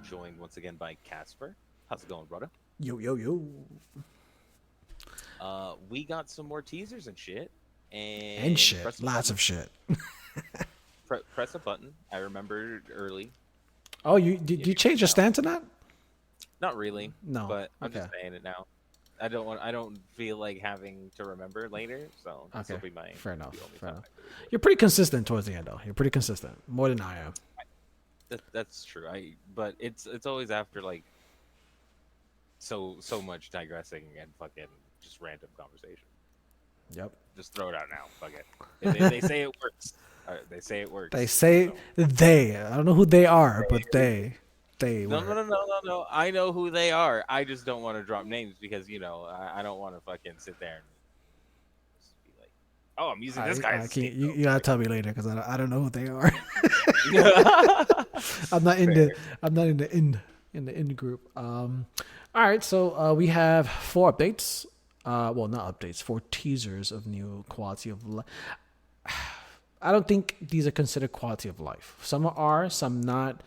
joined once again by Casper. How's it going, brother? Yo, yo, yo. We got some more teasers and shit, And and shit. press a Lots button. of shit. Press a button. I remembered early. Oh, you did If you you want change your to know, stance on that? not really, No. but I'm Okay. just saying it now. I don't want. I don't feel like having to remember later, so this will Okay. be my Fair enough. the only Fair time enough. I really do it. You're pretty consistent towards the end, though. You're pretty consistent. More than I am. That's true. But it's always after like so much digressing and fucking just random conversation. Yep. Just throw it out now. Fuck it. They say it works. They say it They works. say So they. I don't know who they are, but they. They no, no, were. no, no, no, no. I know who they are. I just don't want to drop names because I don't want to fucking sit there and just be like, oh, I'm using this guy as I a can't. scapegoat. You gotta tell me later because I don't know who they are. I'm not in Fair. the. I'm not in the in group. All right. So we have 4 updates. Well, not updates. 4 teasers of new quality of life. I don't think these are considered quality of life. Some are, some not.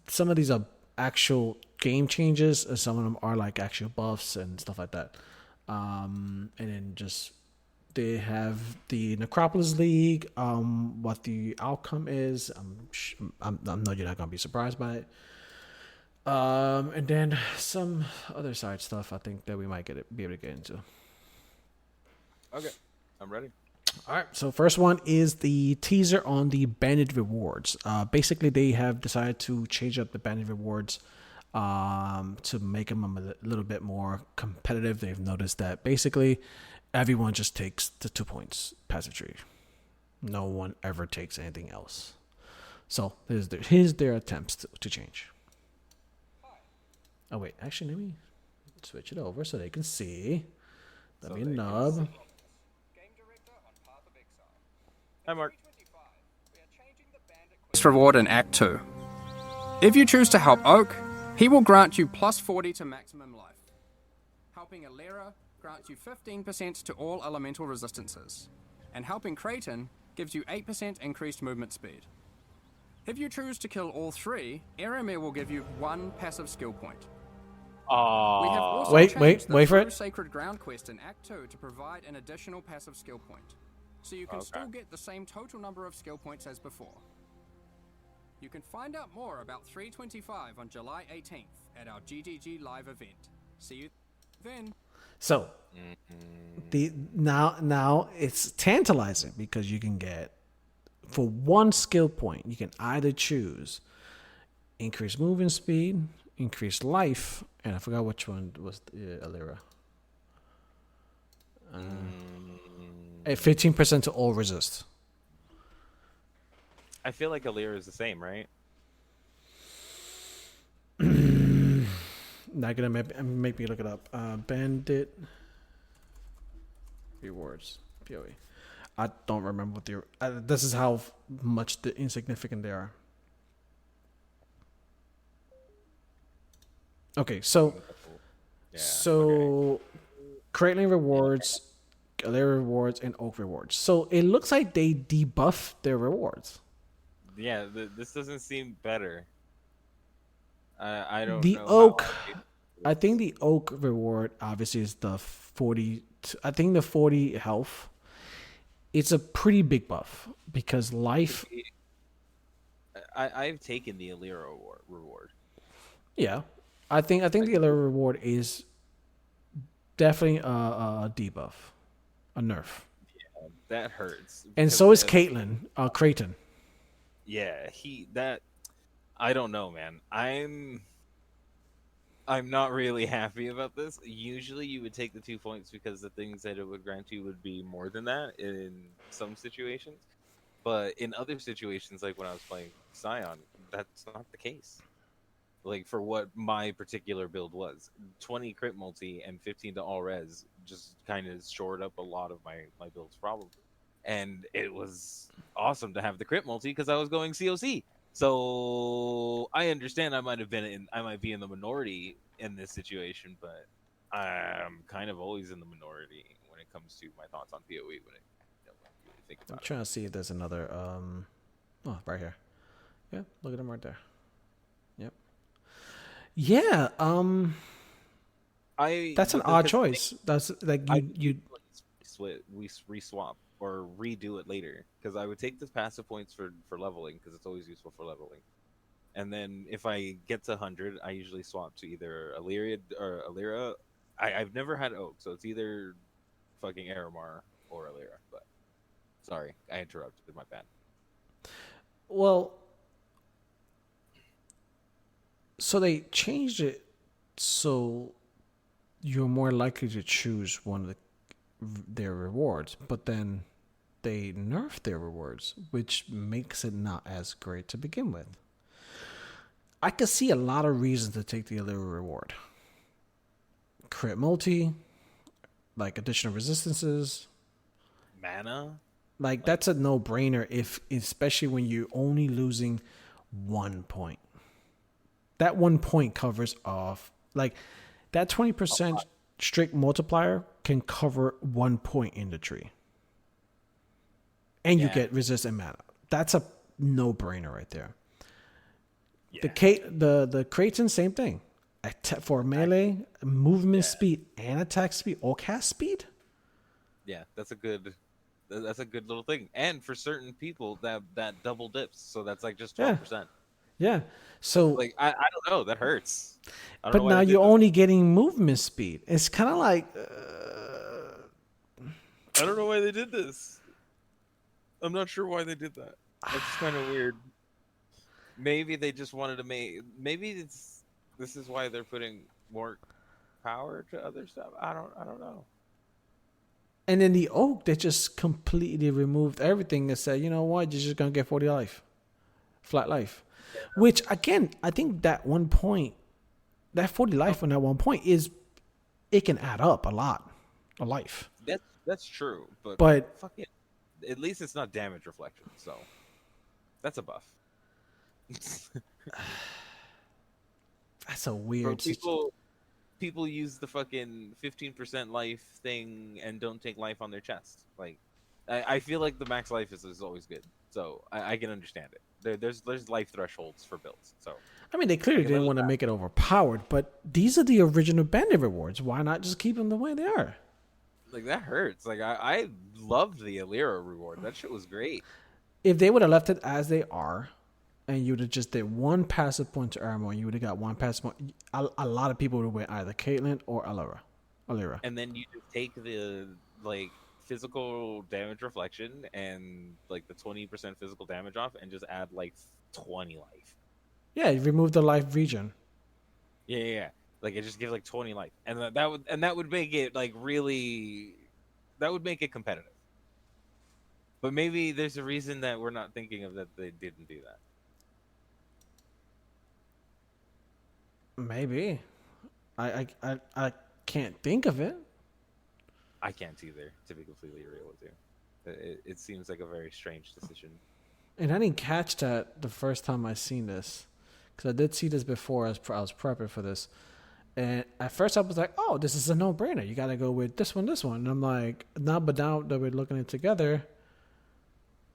Some of these are actual game changes, and some of them are like actual buffs and stuff like that. And then just they have the Necropolis League. What the outcome is, I'm know you're not gonna be surprised by it. And then some other side stuff. I think that we might be able to get into. Okay, I'm ready. All right. So first one is the teaser on the bandit rewards. Basically, they have decided to change up the bandit rewards to make them a little bit more competitive. They've noticed that basically everyone just takes the 2 points passive tree. No one ever takes anything else. So here's their attempts to change. Oh wait, actually let me switch it over so they can see. Let So me they can nub. see. Hi, Mark. This reward in Act 2. If you choose to help Oak, he will grant you plus 40 to maximum life. Helping Alera grants you 15% to all elemental resistances. And helping Creighton gives you 8% increased movement speed. If you choose to kill all 3, Aramir will give you 1 passive skill point. We have also Wait changed the for True it. Sacred Ground quest in Act 2 to provide an additional passive skill point. So you can still get the same total number of skill points as before. You can find out more about 325 on July 18th at our GGG live event. See you then. So the now it's tantalizing because you can get for 1 skill point you can either choose increased movement speed, increased life, and I forgot which one was Alira. At 15% to all resist. I feel like Alir is the same, right? Not gonna make me look it up. Bandit rewards POE. I don't remember what the. This is how much the insignificant they are. Okay, so Yeah. so Creighton rewards, Galera rewards, and Oak rewards. So it looks like they debuff their rewards. Yeah, this doesn't seem better. I don't The know Oak, how I think the Oak reward obviously is the 40. I think the 40 health. It's a pretty big buff because life. I've taken the Alira reward. Yeah, I think the other reward is definitely a debuff, a nerf, That hurts. and Because so is Caitlyn, Creighton. yeah, I don't know, man. I'm not really happy about this. Usually you would take the 2 points because the things that it would grant you would be more than that in some situations. But in other situations, like when I was playing Scion, that's not the case. Like for what my particular build was, 20 crit multi and 15 to all res just kind of shored up a lot of my build's problem. And it was awesome to have the crit multi because I was going COC. So I understand I might be in the minority in this situation, but I'm kind of always in the minority when it comes to my thoughts on PoE when I really think I'm about it. trying to see if there's another. Oh, right here. Yeah, look at them right there. Yep. I That's an odd because choice. That's like I you we reswap or redo it later because I would take the passive points for leveling because it's always useful for leveling. And then if I get to 100, I usually swap to either Illyria or Illyria. I've never had Oak, so it's either fucking Aramar or Illyria. But sorry, I interrupted. My bad. well, so they changed it so you're more likely to choose one of their rewards, but then they nerf their rewards, which makes it not as great to begin with. I could see a lot of reasons to take the Illyria reward. Crit multi, like additional resistances. Mana? Like that's a no-brainer if especially when you're only losing 1 point. That 1 point covers off like that 20% strict multiplier can cover 1 point in the tree. And you Yeah. get resistant mana. That's a no-brainer right there. Yeah. The Kraton, same thing. For melee, movement speed and attack speed or cast speed. Yeah, that's a good little thing. And for certain people, that double dips, so that's like just Yeah, 12%. yeah. So, Like I don't know, that hurts. I don't but know why now they did you're this. only getting movement speed. It's kind of like, I don't know why they did this. I'm not sure why they did that. It's just kind of weird. Maybe they just wanted to make. Maybe this is why they're putting more power to other stuff. I don't know. and in the oak, they just completely removed everything and said, you know what, you're just gonna get 40 life, flat life. Which again, I think that 1 point, that 40 life on that 1 point it can add up a lot, a life. That's true, but But fuck it. At least it's not damage reflection, so that's a buff. that's a Bro, weird situation. people use the fucking 15% life thing and don't take life on their chest. Like, I feel like the max life is always good, so I can understand it. There's life thresholds for builds, so I mean, they I clearly can live didn't with want to that. make it overpowered, but these are the original bandit rewards. Why not just keep them the way they are? Like that hurts. Like I loved the Alira reward. That shit was great. If they would have left it as they are, and you would have just did one passive point to Armor, and you would have got one passive point, a lot of people would have went either Caitlyn or Alira. And then you just take the like physical damage reflection and like the 20% physical damage off and just add like 20 life. Yeah, you remove the life region. Yeah. Like it just gives like 20 life. And that would make it like really that would make it competitive. But maybe there's a reason that we're not thinking of that they didn't do that. Maybe. I can't think of it. I can't either, to be completely real with you. It seems like a very strange decision. And I didn't catch that the first time I seen this, because I did see this before. I was prepping for this, and at first I was like, "Oh, this is a no-brainer. You got to go with this one." And I'm like, "No," but now that we're looking at it together,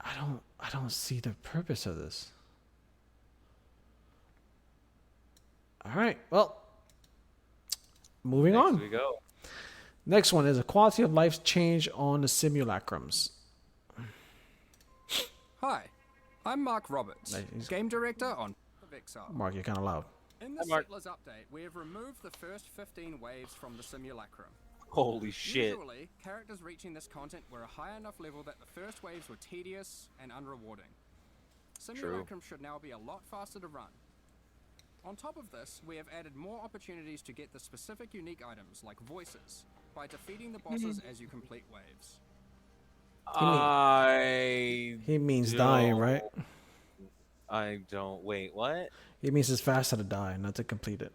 I don't see the purpose of this. All right, well, moving Next on. we go. Next one is a quality of life change on the simulacrums. Hi, I'm Mark Roberts, Nice. Game Director on Exile. Mark, you're kind of loud. In the Hi, Mark. Settlers update, we have removed the first 15 waves from the simulacrum. Holy shit. Usually, characters reaching this content were a high enough level that the first waves were tedious and unrewarding. Simulacrum should now be a lot faster to run. On top of this, we have added more opportunities to get the specific unique items like voices by defeating the bosses as you complete waves. He means dying, right? I don't. Wait, what? He means it's faster to die, not to complete it.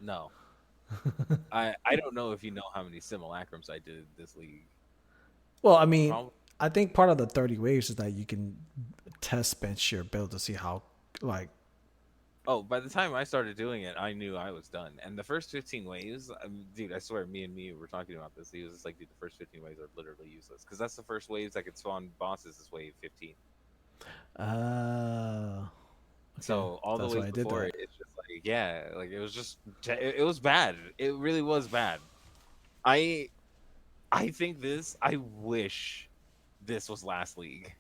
No. I don't know if you know how many simulacrums I did this league. Well, I mean, Probably. I think part of the 30 waves is that you can test bench your build to see how, like, Oh, by the time I started doing it, I knew I was done. And the first 15 waves, dude, I swear, me were talking about this. He was just like, dude, the first 15 waves are literally useless. Because that's the first waves that could spawn bosses is wave 15. So all the That's way why I did before that. it, it's just like, yeah, like it was just it was bad. It really was bad. I I think this. I wish this was last league.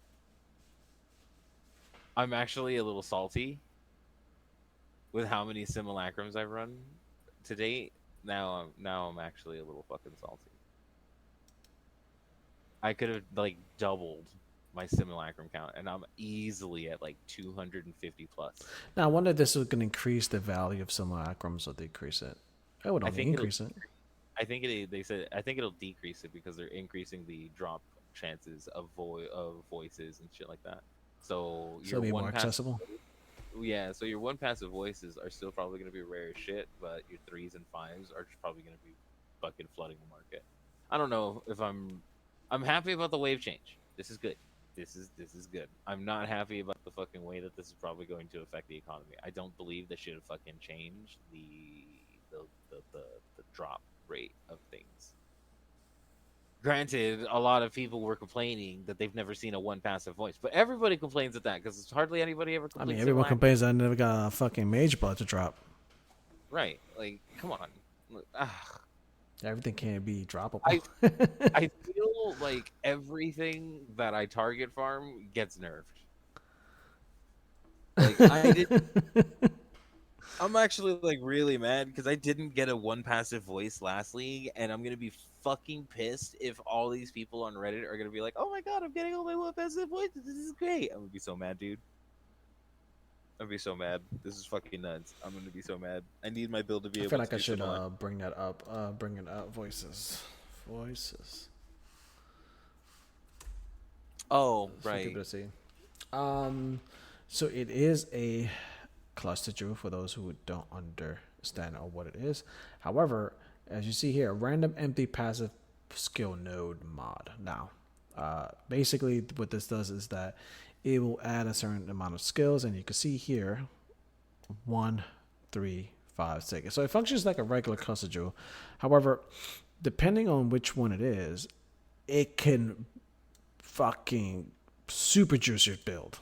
I'm actually a little salty with how many simulacrums I've run to date. Now I'm actually a little fucking salty. I could have like doubled my simulacrum count, and I'm easily at like 250 plus. Now, I wonder if this is going to increase the value of simulacrums or decrease it. I would I only think it'll. increase it. I think it. They said. I think it'll decrease it because they're increasing the drop chances of voices and shit like that. So So your it'll be one more pass. accessible. Yeah, so your one passive voices are still probably going to be rare as shit, but your threes and fives are just probably going to be fucking flooding the market. I don't know if I'm happy about the wave change. This is good. This is good. I'm not happy about the fucking way that this is probably going to affect the economy. I don't believe they should have fucking changed the drop rate of things. Granted, a lot of people were complaining that they've never seen a one passive voice, but everybody complains at that because hardly anybody ever I complains. mean, everyone complains I never got a fucking mage blood to drop. Right? Like, come on. Everything can't be droppable. I feel like everything that I target farm gets nerfed. Like I did. I'm actually like really mad because I didn't get a one passive voice last league, and I'm gonna be fucking pissed if all these people on Reddit are gonna be like, "Oh my god, I'm getting all my one passive voices. This is great." I'm gonna be so mad, dude. I'm gonna be so mad. This is fucking nuts. I'm gonna be so mad. I need my build to be I able feel to like I do should some bring that up. Bring it up. Voices. Oh, For right. people to see. So it is a cluster jewel for those who don't understand or what it is. However, as you see here, random empty passive skill node mod. Now, basically what this does is that it will add a certain amount of skills, and you can see here 1, 3, 5, 6. So it functions like a regular cluster jewel. However, depending on which one it is, it can fucking super juice your build.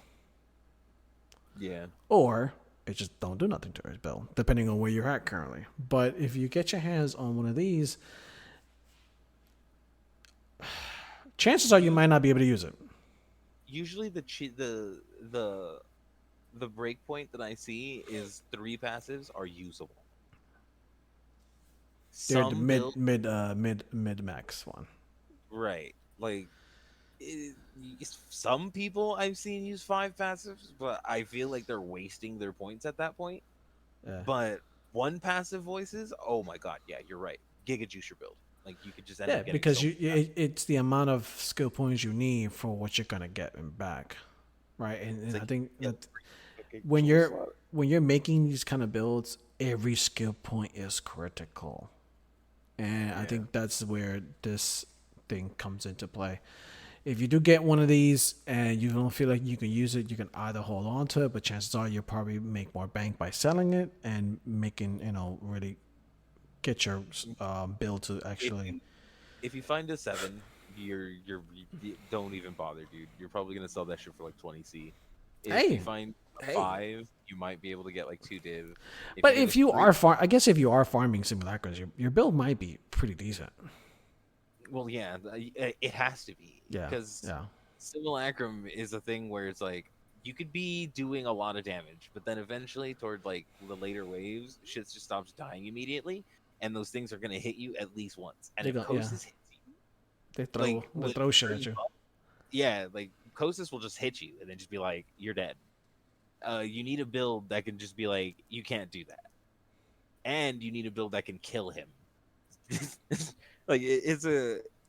Yeah. Or it just don't do nothing to his build, depending on where you're at currently. But if you get your hands on one of these, chances are you might not be able to use it. Usually the breakpoint that I see is 3 passives are usable. They're the Some mid max one. right, like some people I've seen use 5 passives, but I feel like they're wasting their points at that point. Yeah. But 1 passive voices, oh my god, yeah, you're right. Giga juice your build. Like you could just end up getting because so it's the amount of skill points you need for what you're gonna get back, right? And like, I think that when you're making these kind of builds, every skill point is critical, and I think that's where this thing comes into play. If you do get one of these and you don't feel like you can use it, you can either hold on to it, but chances are you'll probably make more bank by selling it and making, really get your build to actually. If you find a 7, you don't even bother, dude. You're probably gonna sell that shit for like 20C. If you find a 5, you might be able to get like 2 div. But if you are I guess if you are farming simulacrums, your build might be pretty decent. Well, yeah, it has to be. Yeah. Because simulacrum is a thing where it's like you could be doing a lot of damage, but then eventually toward like the later waves, shit just stops dying immediately, and those things are gonna hit you at least once. And if Kosis hits you, they throw shit at you. Yeah, like Kosis will just hit you and then just be like, "You're dead." You need a build that can just be like, "You can't do that," and you need a build that can kill him. Like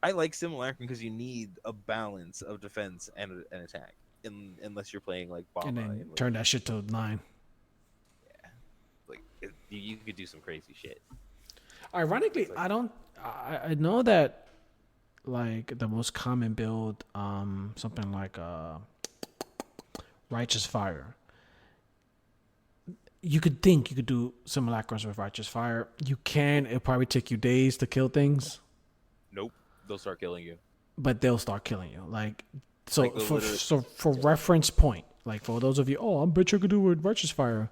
I like Simulacrum because you need a balance of defense and an attack, unless you're playing like Bomba. And then turn that shit to 9. Yeah, like you could do some crazy shit. Ironically, I know that like the most common build, something like Righteous Fire. You could think you could do simulacrums with Righteous Fire. You can. It'll probably take you days to kill things. Nope, they'll start killing you. But they'll start killing you. Like so like for reference point, Like for those of you, I bet you could do with Righteous Fire.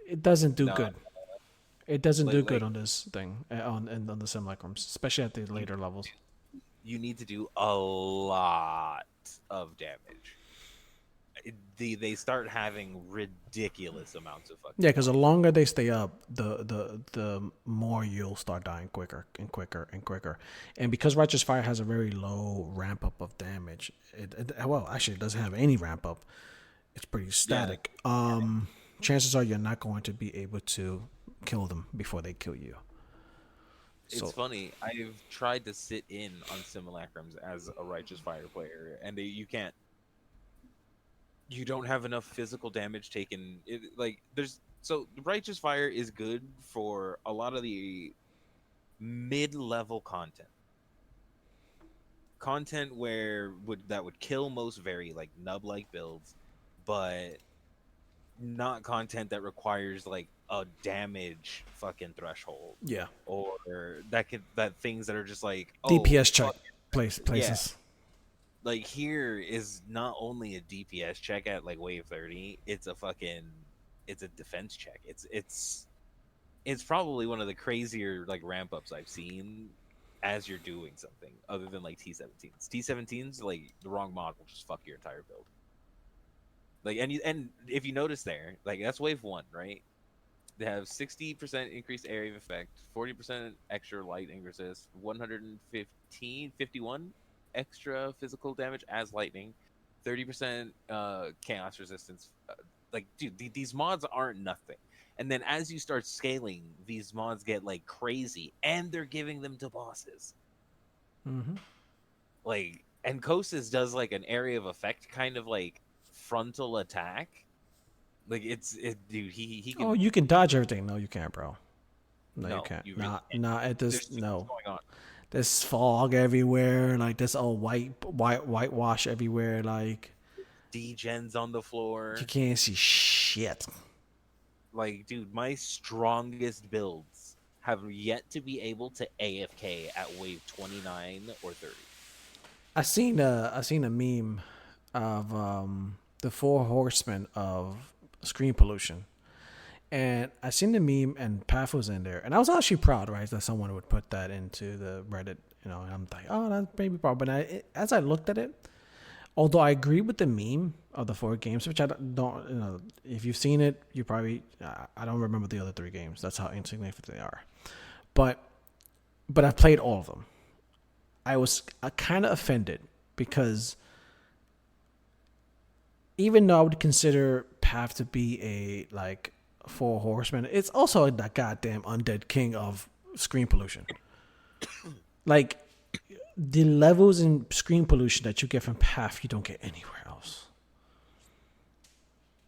It doesn't do good. It doesn't do good on this thing on the simulacrums, especially at the later levels. You need to do a lot of damage. They start having ridiculous amounts of fucking. Yeah, because the longer they stay up, the more you'll start dying quicker and quicker and quicker. And because Righteous Fire has a very low ramp up of damage, actually it doesn't have any ramp up. It's pretty static. Yeah. Chances are you're not going to be able to kill them before they kill you. It's funny. I've tried to sit in on simulacrums as a Righteous Fire player, and you can't. You don't have enough physical damage taken. Righteous Fire is good for a lot of the mid-level content where that would kill most very like nub-like builds, but not content that requires like a damage fucking threshold. Yeah, or that things that are just like DPS check places. Yeah. Like here is not only a DPS check at like wave 30, it's a defense check. It's probably one of the crazier like ramp ups I've seen as you're doing something other than like T17s. T17s, like the wrong mod will just fuck your entire build. Like and if you notice there, like that's wave 1, right? They have 60% increased area of effect, 40% extra lightning resist, 51 extra physical damage as lightning, 30% chaos resistance. Dude, these mods aren't nothing. And then as you start scaling, these mods get like crazy, and they're giving them to bosses. Mm-hmm. Like, and Kosis does like an area of effect kind of like frontal attack. Like dude, he can. Oh, you can dodge everything. No, you can't, bro. No, you can't. Really not at this. There's no. Going on. There's fog everywhere. Like this all whitewash everywhere. Like degens on the floor. You can't see shit. Like, dude, my strongest builds have yet to be able to AFK at wave 29 or 30. I seen a meme of the 4 horsemen of screen pollution. And I seen the meme, and Path was in there, and I was actually proud, right, that someone would put that into the Reddit, and I'm like, oh, that's maybe proud. But as I looked at it, although I agree with the meme of the 4 games, which I don't, if you've seen it, you probably, I don't remember the other 3 games. That's how insignificant they are. But I've played all of them. I was kind of offended because even though I would consider Path to be a like 4 horsemen, it's also the goddamn undead king of screen pollution. Like the levels in screen pollution that you get from Path, you don't get anywhere else.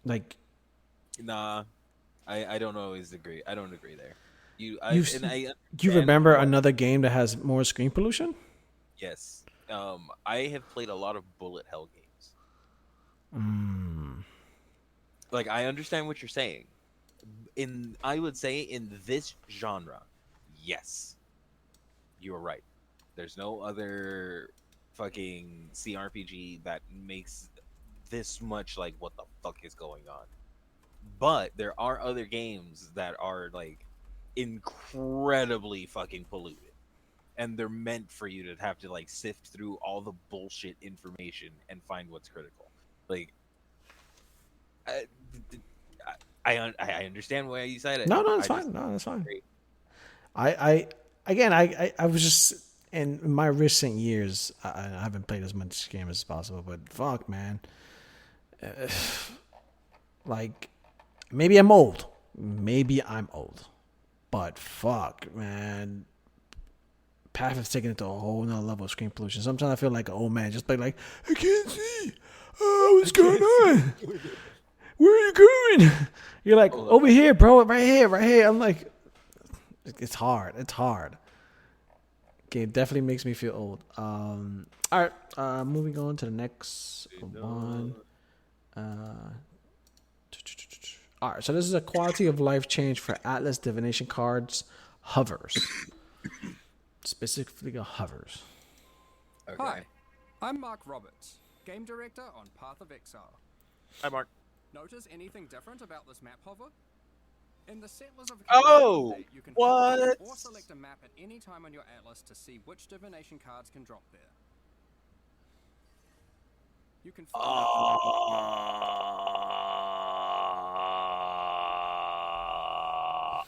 Like, nah, I don't always agree. I don't agree there. You remember another game that has more screen pollution? Yes. I have played a lot of bullet hell games. Like, I understand what you're saying. I would say in this genre, yes, you're right. There's no other fucking CRPG that makes this much like what the fuck is going on. But there are other games that are like incredibly fucking polluted, and they're meant for you to have to like sift through all the bullshit information and find what's critical. Like, I understand why you said it. No, it's fine. No, that's fine. I was just in my recent years. I haven't played as much game as possible, but fuck, man. Like, maybe I'm old. But fuck, man. Path has taken it to a whole nother level of screen pollution. Sometimes I feel like an old man, just like I can't see. Oh, what's going on? Where are you going? You're like, over here, bro, right here. I'm like, it's hard. Game definitely makes me feel old. All right, moving on to the next one. All right, so this is a quality of life change for Atlas divination cards, hovers. Specifically hovers. Okay. Hi, I'm Mark Roberts. Game Director on Path of Exile. Hi, Mark. Notice anything different about this map hover? In the Settlers of Oh, update, you can what? hover or select a map at any time on your atlas to see which divination cards can drop there. You can find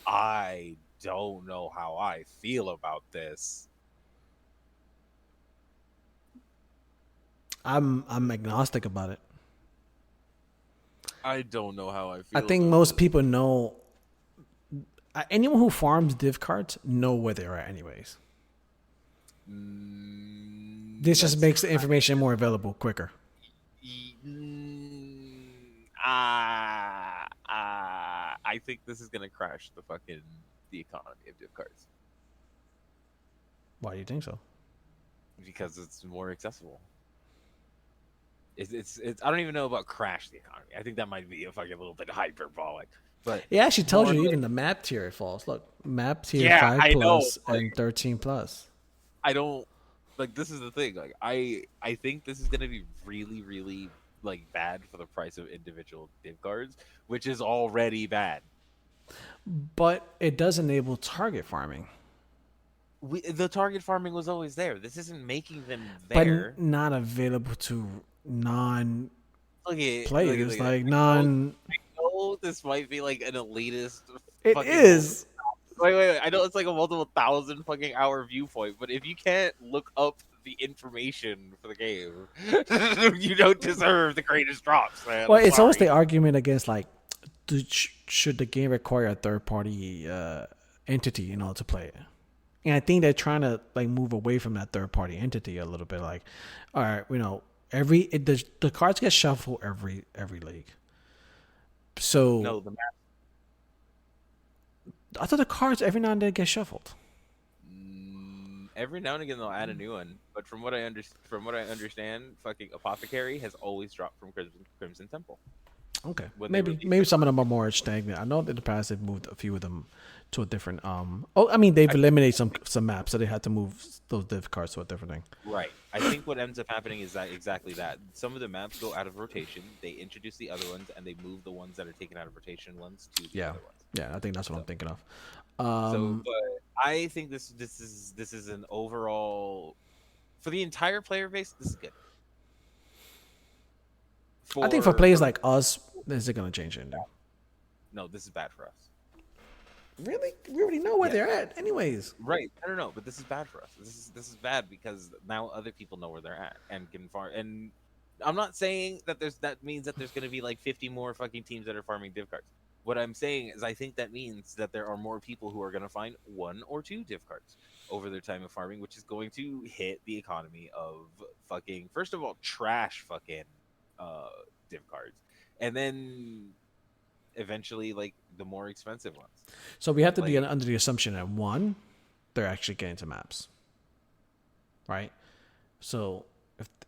I don't know how I feel about this. I'm agnostic about it. I don't know how I feel. I think about most this. people know. Anyone who farms div cards know where they're at, anyways. This just That's makes the information more available quicker. I think this is gonna crash the economy of div cards Why do you think so? because it's more accessible. It's I don't even know about crash the economy. I think that might be a fucking little bit hyperbolic. But It actually tells you more even like- the map tier it falls. Look, map tier Yeah, 5 I know, plus and 13 plus. I don't like this is the thing. Like I think this is gonna be really, really like bad for the price of individual div cards, which is already bad. But it does enable target farming. The target farming was always there. This isn't making them But there. not available to non-players, Look at like non... I know this might be like an elitist. It fucking is. Wait. I know it's like a multiple thousand fucking hour viewpoint, but if you can't look up the information for the game, you don't deserve the greatest drops, man. Well, I'm it's always sorry. the argument against, like, should the game require a third-party entity in order to play it? And I think they're trying to like move away from that third-party entity a little bit. Like, all right, the cards get shuffled every league. So No, the map. I thought the cards every now and then get shuffled. Every now and again they'll add a new one, but from what I understand, fucking Apothecary has always dropped from Crimson Temple. Okay, When they maybe release some of them are more stagnant. I know in the past they've moved a few of them to a different. I mean they've eliminated some maps, so they had to move those div cards to a different thing. Right. I think what ends up happening is that exactly that. Some of the maps go out of rotation. They introduce the other ones, and they move the ones that are taken out of rotation ones to the other ones. Yeah, I think that's what I'm thinking of. But I think this is an overall for the entire player base. This is good. I think for players like us, is it going to change anything? No, this is bad for us. Really? We already know where they're at, anyways. Right. I don't know, but this is bad for us. This is bad because now other people know where they're at and can farm. And I'm not saying that that means that there's going to be like 50 more fucking teams that are farming div cards. What I'm saying is I think that means that there are more people who are going to find 1 or 2 div cards over their time of farming, which is going to hit the economy of fucking, first of all, trash fucking div cards. And then eventually like the more expensive ones. So we have to be under the assumption that 1, they're actually getting to maps, right? So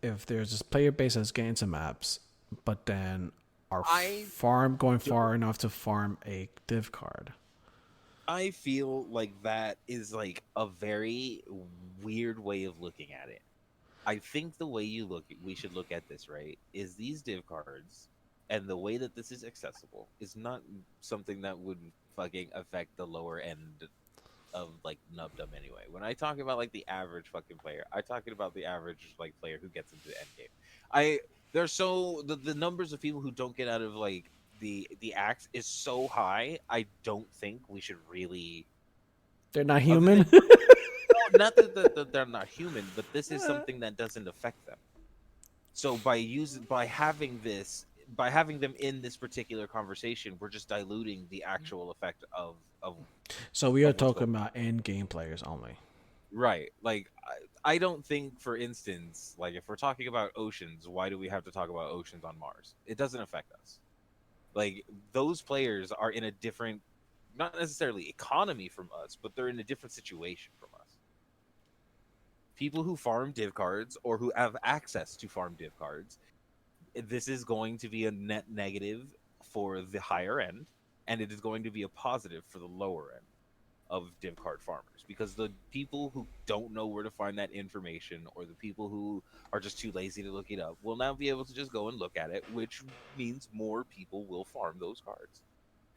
if there's this player base that's getting to maps, but then are farm going far enough to farm a div card, I feel like that is like a very weird way of looking at it. I think the way we should look at this, right, is these div cards and the way that this is accessible is not something that would fucking affect the lower end of like nubdom anyway. When I talk about like the average fucking player, I'm talking about the average like player who gets into the end game. The numbers of people who don't get out of like the axe is so high. I don't think we should really. they're not human. Not that they're not human, but this is something that doesn't affect them. So by having them in this particular conversation, we're just diluting the actual effect of. So we are talking about end game players only. Right. Like I don't think, for instance, like if we're talking about oceans, why do we have to talk about oceans on Mars? It doesn't affect us. Like those players are in a different, not necessarily economy from us, but they're in a different situation from us. People who farm div cards or who have access to farm div cards, this is going to be a net negative for the higher end, and it is going to be a positive for the lower end. of div card farmers, because the people who don't know where to find that information, or the people who are just too lazy to look it up, will now be able to just go and look at it, which means more people will farm those cards.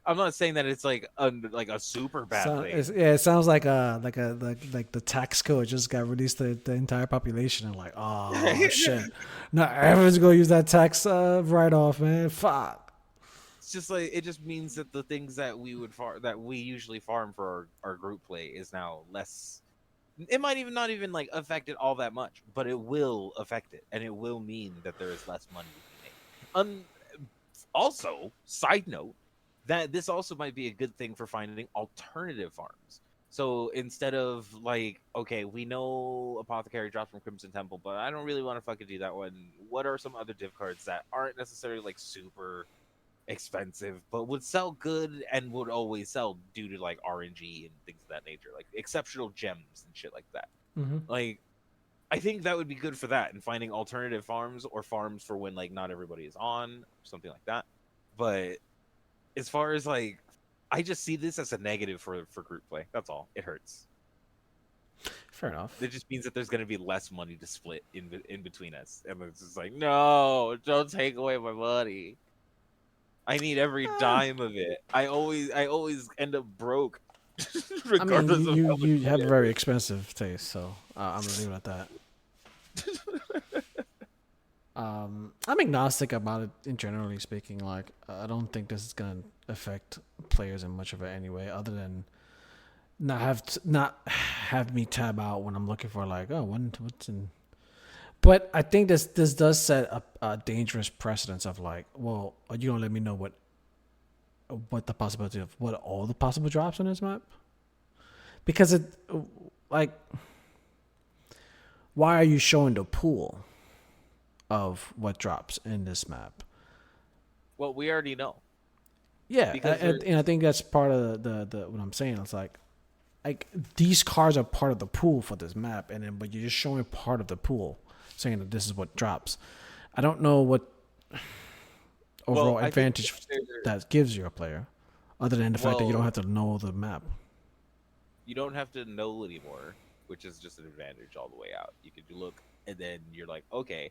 I'm not saying that it's like a super bad So thing. it sounds like like the tax code just got released to the entire population and like, oh shit, not everyone's gonna use that tax write off, man. Fuck. It's just like, it just means that the things that we usually farm for our group play is now less. It might even not even like affect it all that much, but it will affect it, and it will mean that there is less money to be made. Also, side note, that this also might be a good thing for finding alternative farms. So instead of like, okay, we know Apothecary drops from Crimson Temple, but I don't really want to fucking do that one. What are some other div cards that aren't necessarily like super expensive, but would sell good and would always sell due to like RNG and things of that nature, like exceptional gems and shit like that? Mm-hmm. Like, I think that would be good for that, and finding alternative farms, or farms for when like not everybody is on, something like that. But as far as like, I just see this as a negative for group play. That's all. It hurts. Fair enough. It just means that there's going to be less money to split in between us, and it's just like, no, don't take away my money. I need every dime of it. I always end up broke, I mean, regardless of how much you have money a I very make. expensive taste, so I'm gonna leave it at that. I'm agnostic about it in generally speaking. Like, I don't think this is gonna affect players in much of it anyway, other than not have me tab out when I'm looking for like, oh, what's in. But I think this does set a dangerous precedence of like, well, are you gonna let me know what the possibility of what all the possible drops on this map? Because it like, why are you showing the pool of what drops in this map? Well, we already know. Yeah, Because and I think that's part of the what I'm saying. It's like these cards are part of the pool for this map, and then but you're just showing part of the pool, saying that this is what drops. I don't know what overall I think advantage that gives your player, other than the fact that you don't well, have to know the map. you don't have to know anymore, which is just an advantage all the way out. You could look, and then you're like, okay,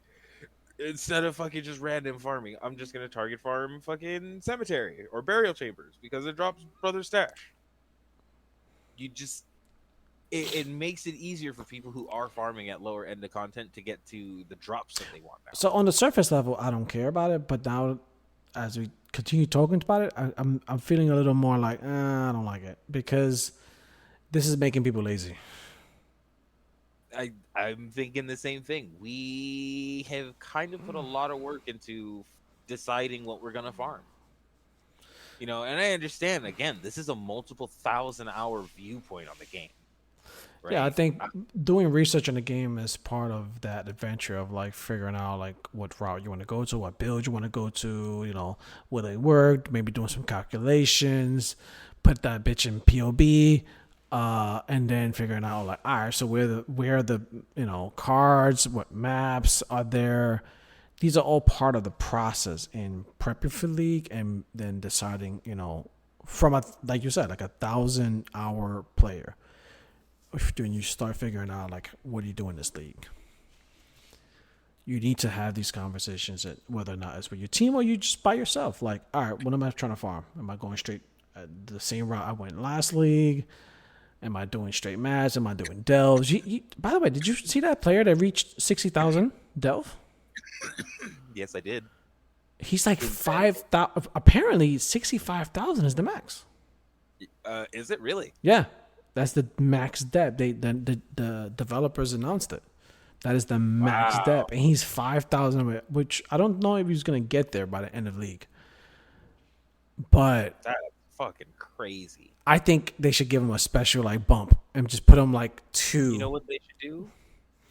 instead of fucking just random farming, I'm just gonna target farm fucking cemetery or burial chambers because it drops brother stash. You just, it makes it easier for people who are farming at lower end of content to get to the drops that they want now. So on the surface level, I don't care about it, but now as we continue talking about it, I'm feeling a little more like I don't like it because this is making people lazy. I'm thinking the same thing. We have kind of put a lot of work into deciding what we're gonna farm. You know, and I understand, again, this is a multiple 1,000-hour viewpoint on the game. Right? Yeah, I think doing research on the game is part of that adventure of like figuring out like what route you want to go to, what build you want to go to, you know, where they worked, maybe doing some calculations, put that bitch in POB, and then figuring out like, all right, so where are the you know cards, what maps are there? These are all part of the process in prepping for League, and then deciding, you know, from a like you said, like 1,000-hour player. When you start figuring out like what do you do in this league, you need to have these conversations at whether or not it's with your team or you just by yourself. Like, all right, what am I trying to farm? Am I going straight the same route I went last league? Am I doing straight match? Am I doing delves? By the way, did you see that player that reached 60,000 delve? Yes, I did. He's like 5,000. Apparently, 65,000 is the max. Is it really? Yeah, that's the max depth. The developers announced it. That is the max depth, and he's 5,000, which I don't know if he's gonna get there by the end of league. But That's fucking crazy. I think they should give him a special like bump and just put him like 2. You know what they should do?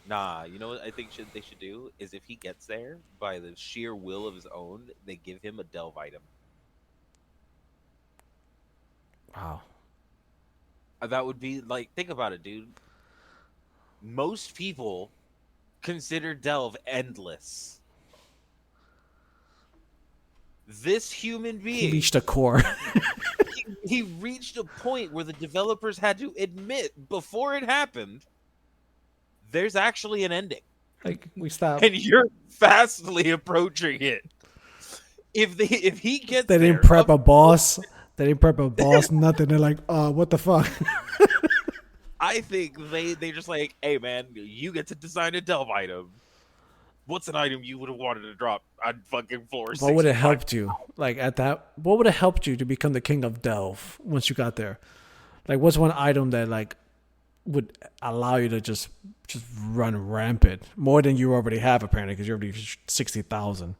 Nah, you know what I think they should do is if he gets there by the sheer will of his own, they give him a delve item. Wow. That would be like, think about it, dude. Most people consider delve endless. This human He being, reached a core. he reached a point where the developers had to admit before it happened, there's actually an ending, Like we stopped. and you're fastly approaching it. If he gets They didn't there, prep a boss. They didn't prep a boss. Nothing. They're like, what the fuck? I think they just like, hey man, you get to design a Delve item. What's an item you would have wanted to drop on fucking floor? What would have 65? helped you? Like at that, what would have helped you to become the king of Delve once you got there? Like, what's one item that like would allow you to just run rampant more than you already have apparently because you're already 60,000.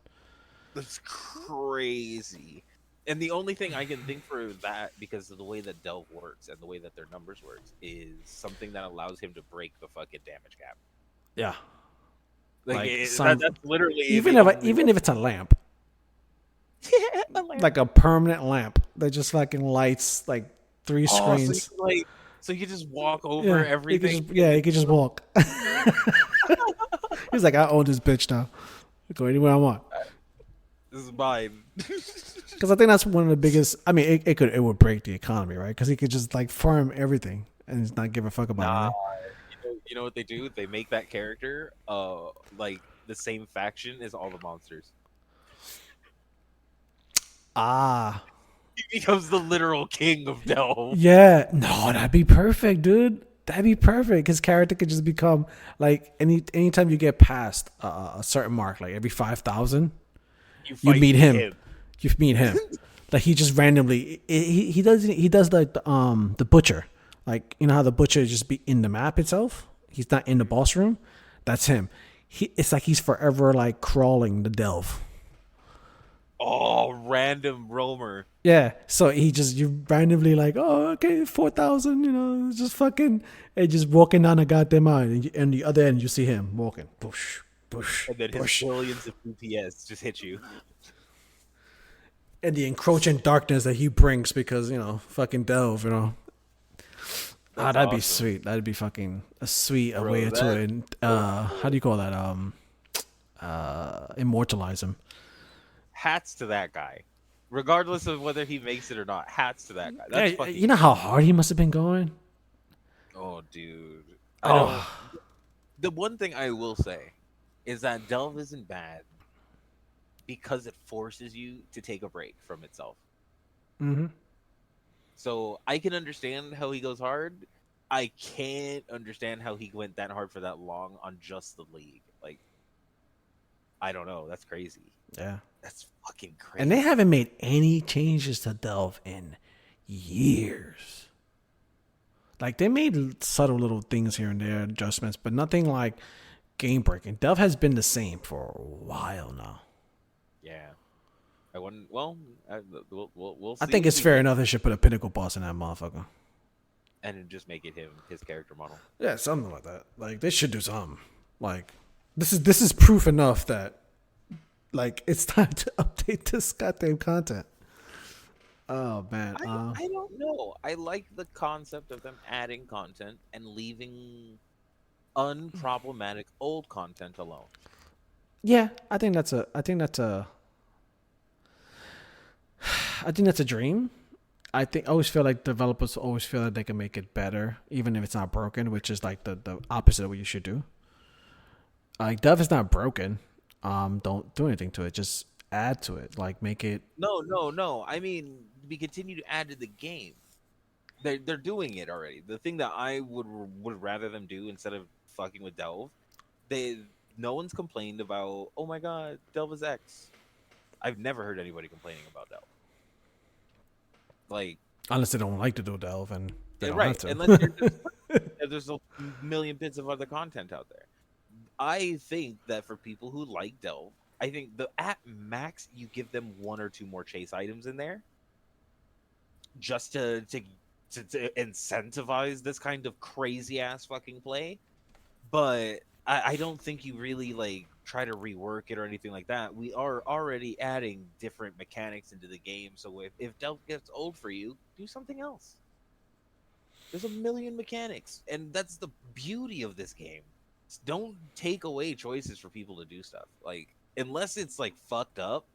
That's crazy. And the only thing I can think for that, because of the way that Delve works and the way that their numbers works, is something that allows him to break the fucking damage cap. Yeah. Like, Like that's literally even if it's a lamp, a lamp. like a permanent lamp that just fucking lights like 3 screens. So you just walk over everything. You could just walk. He's like, I own this bitch now. I go anywhere I want. This is mine. Because I think that's one of the biggest. I mean, it would break the economy, right? Because he could just like farm everything and just not give a fuck about it. You know what they do? They make that character like the same faction as all the monsters. He becomes the literal king of Delve. Yeah. No, that'd be perfect, dude. That'd be perfect. His character could just become like anytime you get past a certain mark, like every 5,000, you meet him. You meet him. Like he just randomly he does like the butcher. Like, you know how the butcher just be in the map itself? He's not in the boss room. That's him. It's like he's forever like crawling the Delve. Oh, random roamer. Yeah, so you randomly like, oh, okay, 4,000, you know, just fucking, and just walking down a goddamn aisle, and the other end you see him walking, push, push, and then push. his billions of DPS just hit you. And the encroaching darkness that he brings because, you know, fucking Delve, you know. That'd awesome. Be sweet. That'd be fucking a sweet way to how do you call that? Immortalize him. Hats to that guy. Regardless of whether he makes it or not, hats to that guy. That's fucking... You know how hard he must have been going? Oh, dude. Oh. The one thing I will say is that Delve isn't bad because it forces you to take a break from itself. Mm-hmm. So I can understand how he goes hard. I can't understand how he went that hard for that long on just the League. Like, I don't know. That's crazy. Yeah. That's fucking crazy. And they haven't made any changes to Delve in years. Like, they made subtle little things here and there, adjustments, but nothing like game breaking. Delve has been the same for a while now. Yeah. We'll see. I think it's fair enough they should put a pinnacle boss in that motherfucker. And then just make it his character model. Yeah, something like that. Like, they should do something. Like, this is proof enough that, like, it's time to update this goddamn content. Oh, man. I don't know. I like the concept of them adding content and leaving unproblematic old content alone. Yeah, I think that's a dream. I always feel like developers always feel that they can make it better, even if it's not broken, which is like the opposite of what you should do. Like, Delve is not broken. Don't do anything to it. Just add to it. Like, make it. No. I mean, we continue to add to the game. They're doing it already. The thing that I would rather them do instead of fucking with Delve, no one's complained about. Oh my god, Delve is X. I've never heard anybody complaining about Delve. Like, unless they don't like to do Delve and they don't have to. Unless there's a million bits of other content out there. I think that for people who like Delve, I think at max you give them 1 or 2 more chase items in there, just to incentivize this kind of crazy ass fucking play. But I don't think you really like try to rework it or anything like that. We are already adding different mechanics into the game, so if Delve gets old for you, do something else. There's a million mechanics, and that's the beauty of this game. Don't take away choices for people to do stuff. Like, unless it's like fucked up,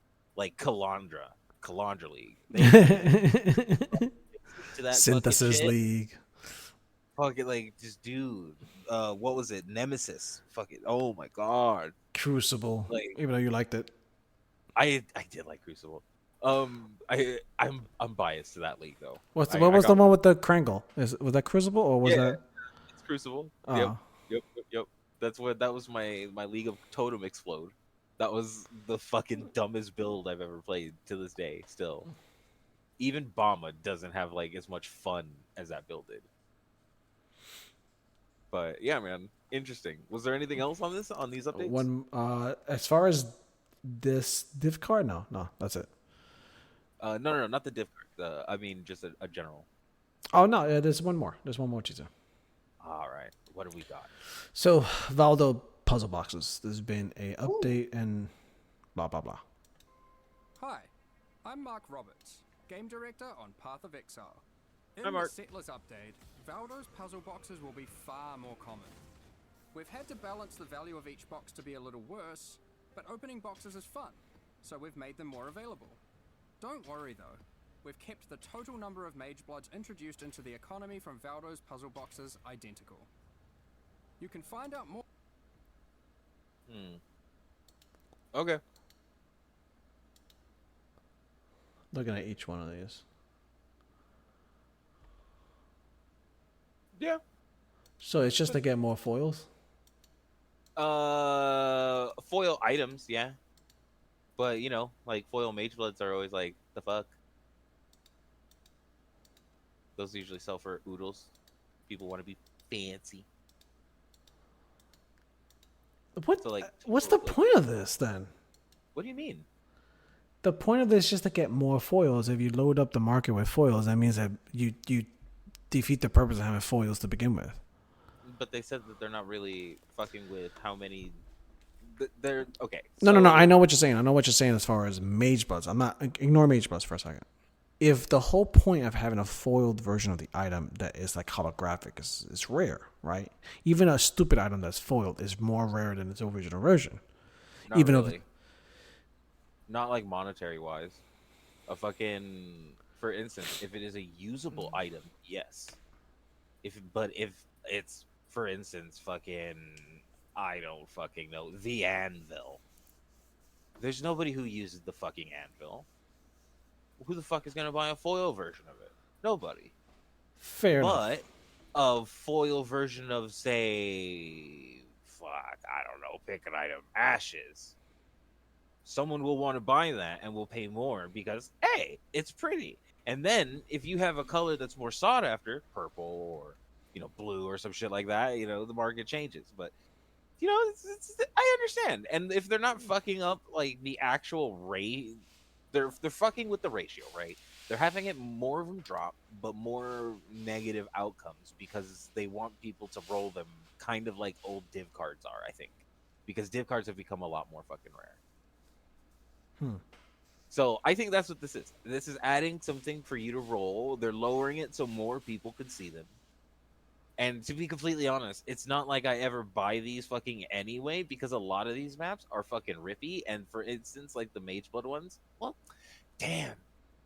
like Calandra League. To that Synthesis fucking shit. League. Fucking like just dude. What was it? Nemesis. Fucking. Oh my god. Crucible. Like Even though you liked it. I did like Crucible. I'm biased to that league though. What I was the got one with the Krangle? Was that Crucible or was that? it's Crucible. Oh. Yep. That was my league of Totem Explode. That was the fucking dumbest build I've ever played to this day. Still, even Bama doesn't have like as much fun as that build did. But yeah, man, interesting. Was there anything else on these updates? One as far as this div card, no, that's it. No, not the diff. I mean, just a general. Oh no, there's one more. There's one more teaser. All right, what do we got? So Valdo puzzle boxes. There's been a update and blah blah blah. Hi, I'm Mark Roberts, game director on Path of Exile. In Hi, Mark. the Settlers update, Valdo's puzzle boxes will be far more common. We've had to balance the value of each box to be a little worse, but opening boxes is fun, so we've made them more available. Don't worry though, we've kept the total number of Mage Bloods introduced into the economy from Valdo's puzzle boxes identical. You can find out more. Okay. Looking at each one of these. Yeah. So it's just to get more foils. Foil items, yeah. But you know, like foil Mage Bloods are always like the fuck. Those usually sell for oodles. People want to be fancy. What? So, like, What's the point of this then? What do you mean? The point of this is just to get more foils. If you load up the market with foils, that means that you defeat the purpose of having foils to begin with. But they said that they're not really fucking with how many. They're okay. No. I know what you're saying. I know what you're saying as far as Mage Bloods. I'm not ignore Mage Bloods for a second. If the whole point of having a foiled version of the item that is like holographic is rare, right? Even a stupid item that's foiled is more rare than its original version. Not Even really. Not like monetary wise. For instance, if it is a usable item, yes. If it's, for instance, I don't fucking know, the anvil. There's nobody who uses the fucking anvil. Who the fuck is gonna buy a foil version of it? Nobody. Fair enough. But a foil version of, say, I don't know, pick an item, ashes. Someone will want to buy that and will pay more because, hey, it's pretty. And then if you have a color that's more sought after, purple or blue or some shit like that, the market changes. But I understand. And if they're not fucking up like the actual rate, they're fucking with the ratio, right? They're having it more of them drop, but more negative outcomes because they want people to roll them kind of like old div cards are, I think. Because div cards have become a lot more fucking rare. So I think that's what this is. This is adding something for you to roll. They're lowering it so more people could see them. And to be completely honest, it's not like I ever buy these fucking anyway, because a lot of these maps are fucking rippy. And for instance, like the Mage Blood ones, well, damn,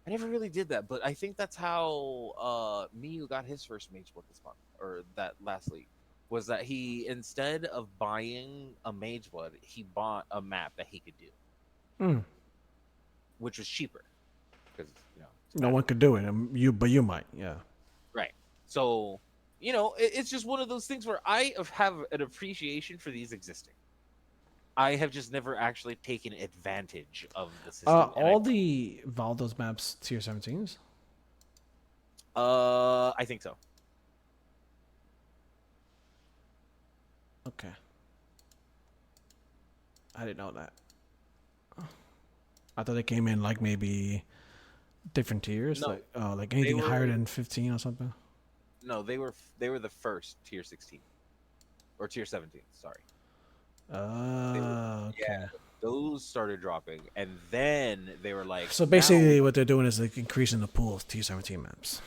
I never really did that. But I think that's how Miyu got his first Mage Blood this month, or that last league, was that he, instead of buying a Mage Blood, he bought a map that he could do. Which was cheaper. Because, no one could do it, but you might, yeah. Right. So... it's just one of those things where I have an appreciation for these existing. I have just never actually taken advantage of the system. All the Valdo's maps tier 17s? I think so. Okay. I didn't know that. I thought they came in like maybe different tiers, No, like anything higher than 15 or something. No, they were the first tier 16 or tier 17. Sorry. Okay. Yeah, those started dropping, and then they were like. So basically, what they're doing is like increasing the pool of tier 17 maps.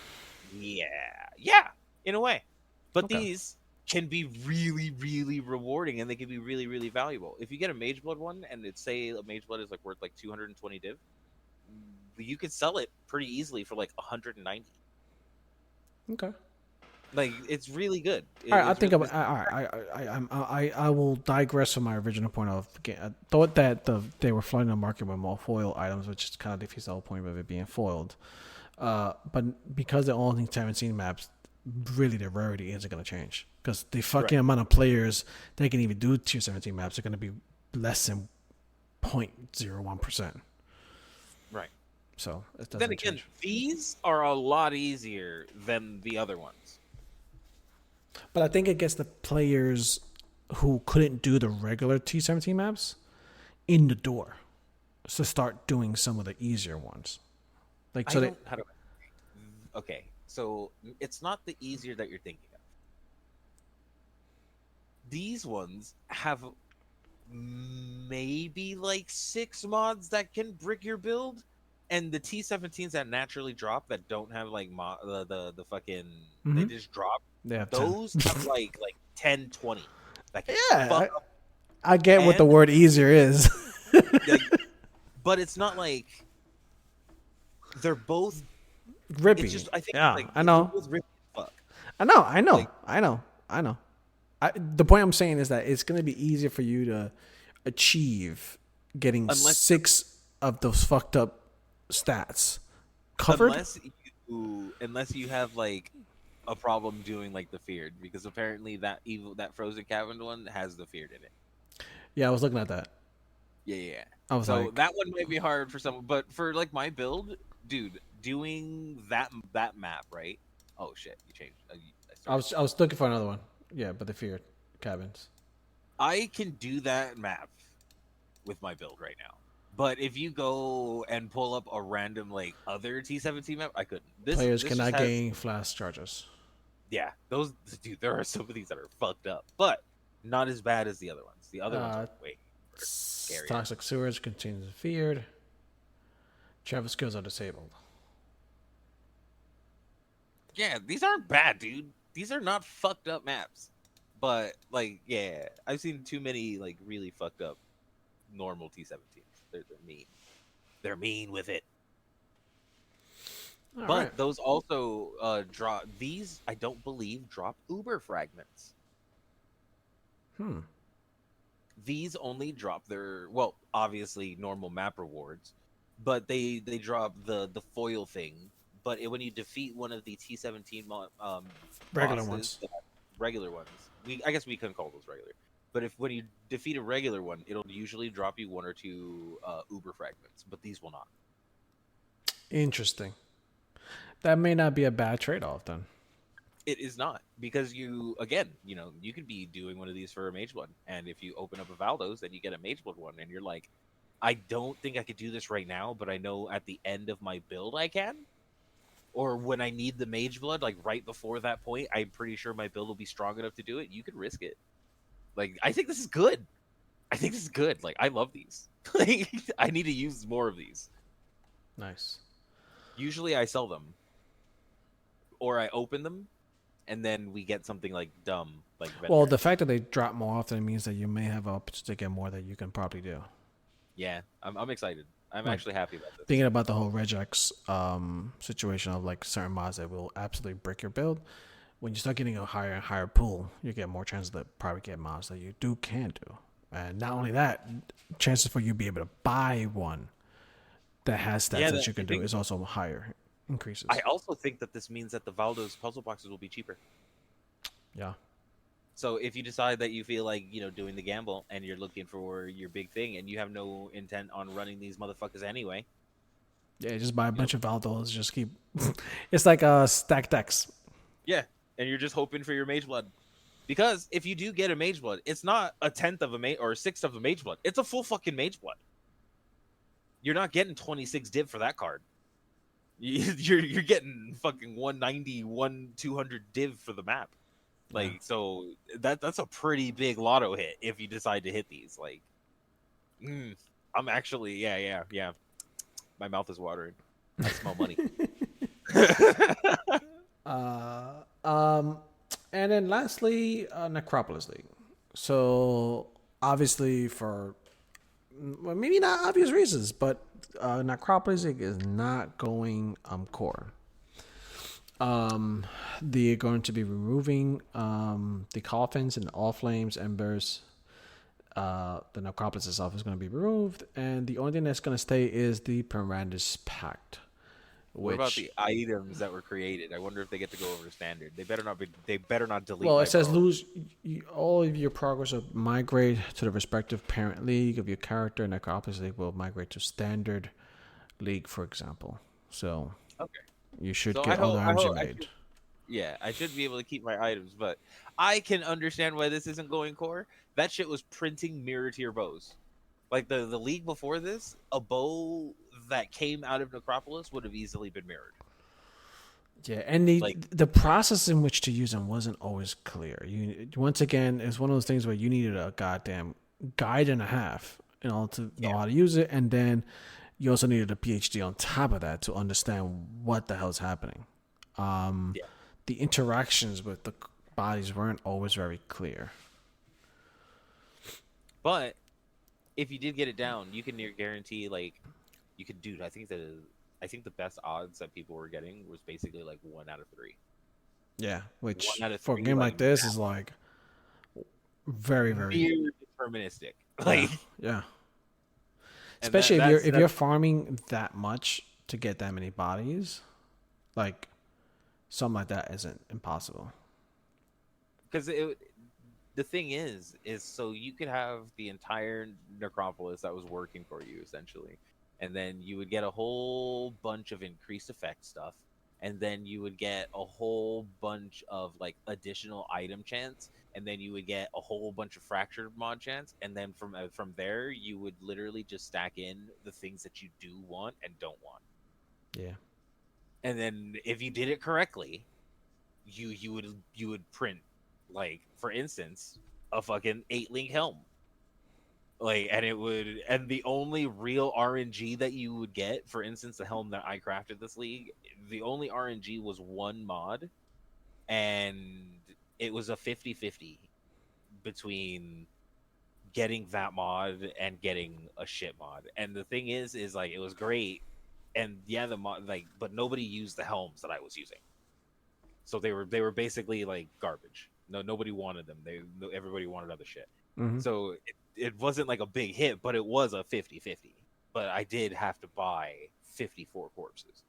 Yeah, in a way. But these can be really, really rewarding, and they can be really, really valuable. If you get a Mage Blood one, and it's say a Mage Blood is like worth like 220 div, you could sell it pretty easily for like 190. Okay. Like it's really good. All right, I It's think really, I will digress from my original point of. I thought that they were flooding the market with more foil items, which is kind of defeats the whole point of it being foiled. But because they're only 17 maps, really the rarity isn't going to change because the fucking amount of players that can even do tier 17 maps are going to be less than 0.01%. right. So it doesn't Then again, change. these are a lot easier than the other ones. But I think it gets the players who couldn't do the regular T17 maps in the door to start doing some of the easier ones. Like so, Okay, so it's not the easier that you're thinking of. These ones have maybe like 6 mods that can brick your build, and the T17s that naturally drop that don't have like the fucking they just drop. Yeah, those have like 10, 20. That can yeah, I get what the word easier is. But it's not like they're both Rippy. It's just, I think, yeah, like, I know. both rippy as fuck. I know. Like, I know. The point I'm saying is that it's going to be easier for you to achieve getting 6 of those fucked up stats covered. Unless you have like a problem doing like the feared, because apparently that frozen cavern one has the feared in it. Yeah, I was looking at that. Yeah. I was like, that one might be hard for someone, but for like my build, dude, doing that map, right? Oh shit, you changed. I was looking for another one. Yeah, but the feared cabins. I can do that map with my build right now. But if you go and pull up a random like other T17 map, I couldn't. Players cannot gain flash charges. Yeah, those dude. There are some of these that are fucked up, but not as bad as the other ones. The other ones are way scarier. Toxic sewers contains feared. Travel skills are disabled. Yeah, these aren't bad, dude. These are not fucked up maps. But like, yeah, I've seen too many like really fucked up normal T17s. They're mean. They're mean with it. But those also drop these. I don't believe drop Uber fragments. These only drop their obviously normal map rewards, but they drop the foil thing. But when you defeat one of the T17 regular bosses, regular ones, I guess we couldn't call those regular. But when you defeat a regular one, it'll usually drop you 1 or 2 Uber fragments, but these will not. Interesting. That may not be a bad trade-off then. It is not, because you could be doing one of these for a Mage Blood, and if you open up a Valdos, then you get a Mage Blood one, and you're like, I don't think I could do this right now, but I know at the end of my build I can. Or when I need the Mage Blood, like right before that point, I'm pretty sure my build will be strong enough to do it. You could risk it. Like, I think this is good. Like, I love these. Like, I need to use more of these. Nice. Usually I sell them. Or I open them, and then we get something like dumb. Well, the fact that they drop more often means that you may have an opportunity to get more that you can probably do. Yeah, I'm excited. I'm actually happy about this. Thinking about the whole regex situation of like certain mods that will absolutely break your build. When you start getting a higher and higher pool, you get more chances to probably get mods that you can do. And not only that, chances for you to be able to buy one that has stats that you can do is also higher. Increases. I also think that this means that the Valdos puzzle boxes will be cheaper. Yeah. So if you decide that you feel like, doing the gamble and you're looking for your big thing and you have no intent on running these motherfuckers anyway. Yeah, just buy a bunch of Valdos, just keep it's like stacked decks. Yeah, and you're just hoping for your Mage Blood. Because if you do get a Mage Blood, it's not a 10th of a Mage or a 6th of a Mage Blood. It's a full fucking Mage Blood. You're not getting 26 div for that card. You're getting fucking 190, 200 div for the map. Like, yeah. So that's a pretty big lotto hit if you decide to hit these. Like, I'm actually, yeah. My mouth is watering. And then lastly, Necropolis League. So obviously for well, maybe not obvious reasons, but Necropolis League is not going core. They're going to be removing the coffins and all flames, embers. The Necropolis itself is going to be removed, and the only thing that's going to stay is the Perandus Pact. What about the items that were created? I wonder if they get to go over standard. They better not be. They better not delete. Well, it says bro. lose all of your progress will migrate to the respective parent league of your character. Necropolis League will migrate to standard league, for example. So Okay. you should So get all the items you made. I should be able to keep my items, but I can understand why this isn't going core. That shit was printing mirror tier bows. Like the league before this, a bow that came out of Necropolis would have easily been mirrored. Yeah, and the process in which to use them wasn't always clear. You once again, it's one of those things where you needed a goddamn guide and a half in order to know how to use it, and then you also needed a PhD on top of that to understand what the hell's happening. The interactions with the bodies weren't always very clear. But if you did get it down, you can near guarantee you could do. I think the best odds that people were getting was basically like 1 out of 3. Yeah, which 1 out of for 3, a game like this is like very near deterministic. Like yeah. Especially if you're farming that much to get that many bodies, like something like that isn't impossible. Because the thing is so you could have the entire Necropolis that was working for you essentially, and then you would get a whole bunch of increased effect stuff, and then you would get a whole bunch of like additional item chance, and then you would get a whole bunch of fractured mod chance, and then from there you would literally just stack in the things that you do want and don't want. Yeah. And then if you did it correctly, you would print, like, for instance, a fucking 8-link helm. Like, and the only real RNG that you would get, for instance, the helm that I crafted this league, the only RNG was one mod, and it was a 50-50 between getting that mod and getting a shit mod. And the thing is like, it was great, and yeah, the mod, like, but nobody used the helms that I was using, so they were basically like garbage. Nobody wanted them. Everybody wanted other shit. Mm-hmm. So it wasn't like a big hit, but it was a 50-50. But I did have to buy 54 corpses.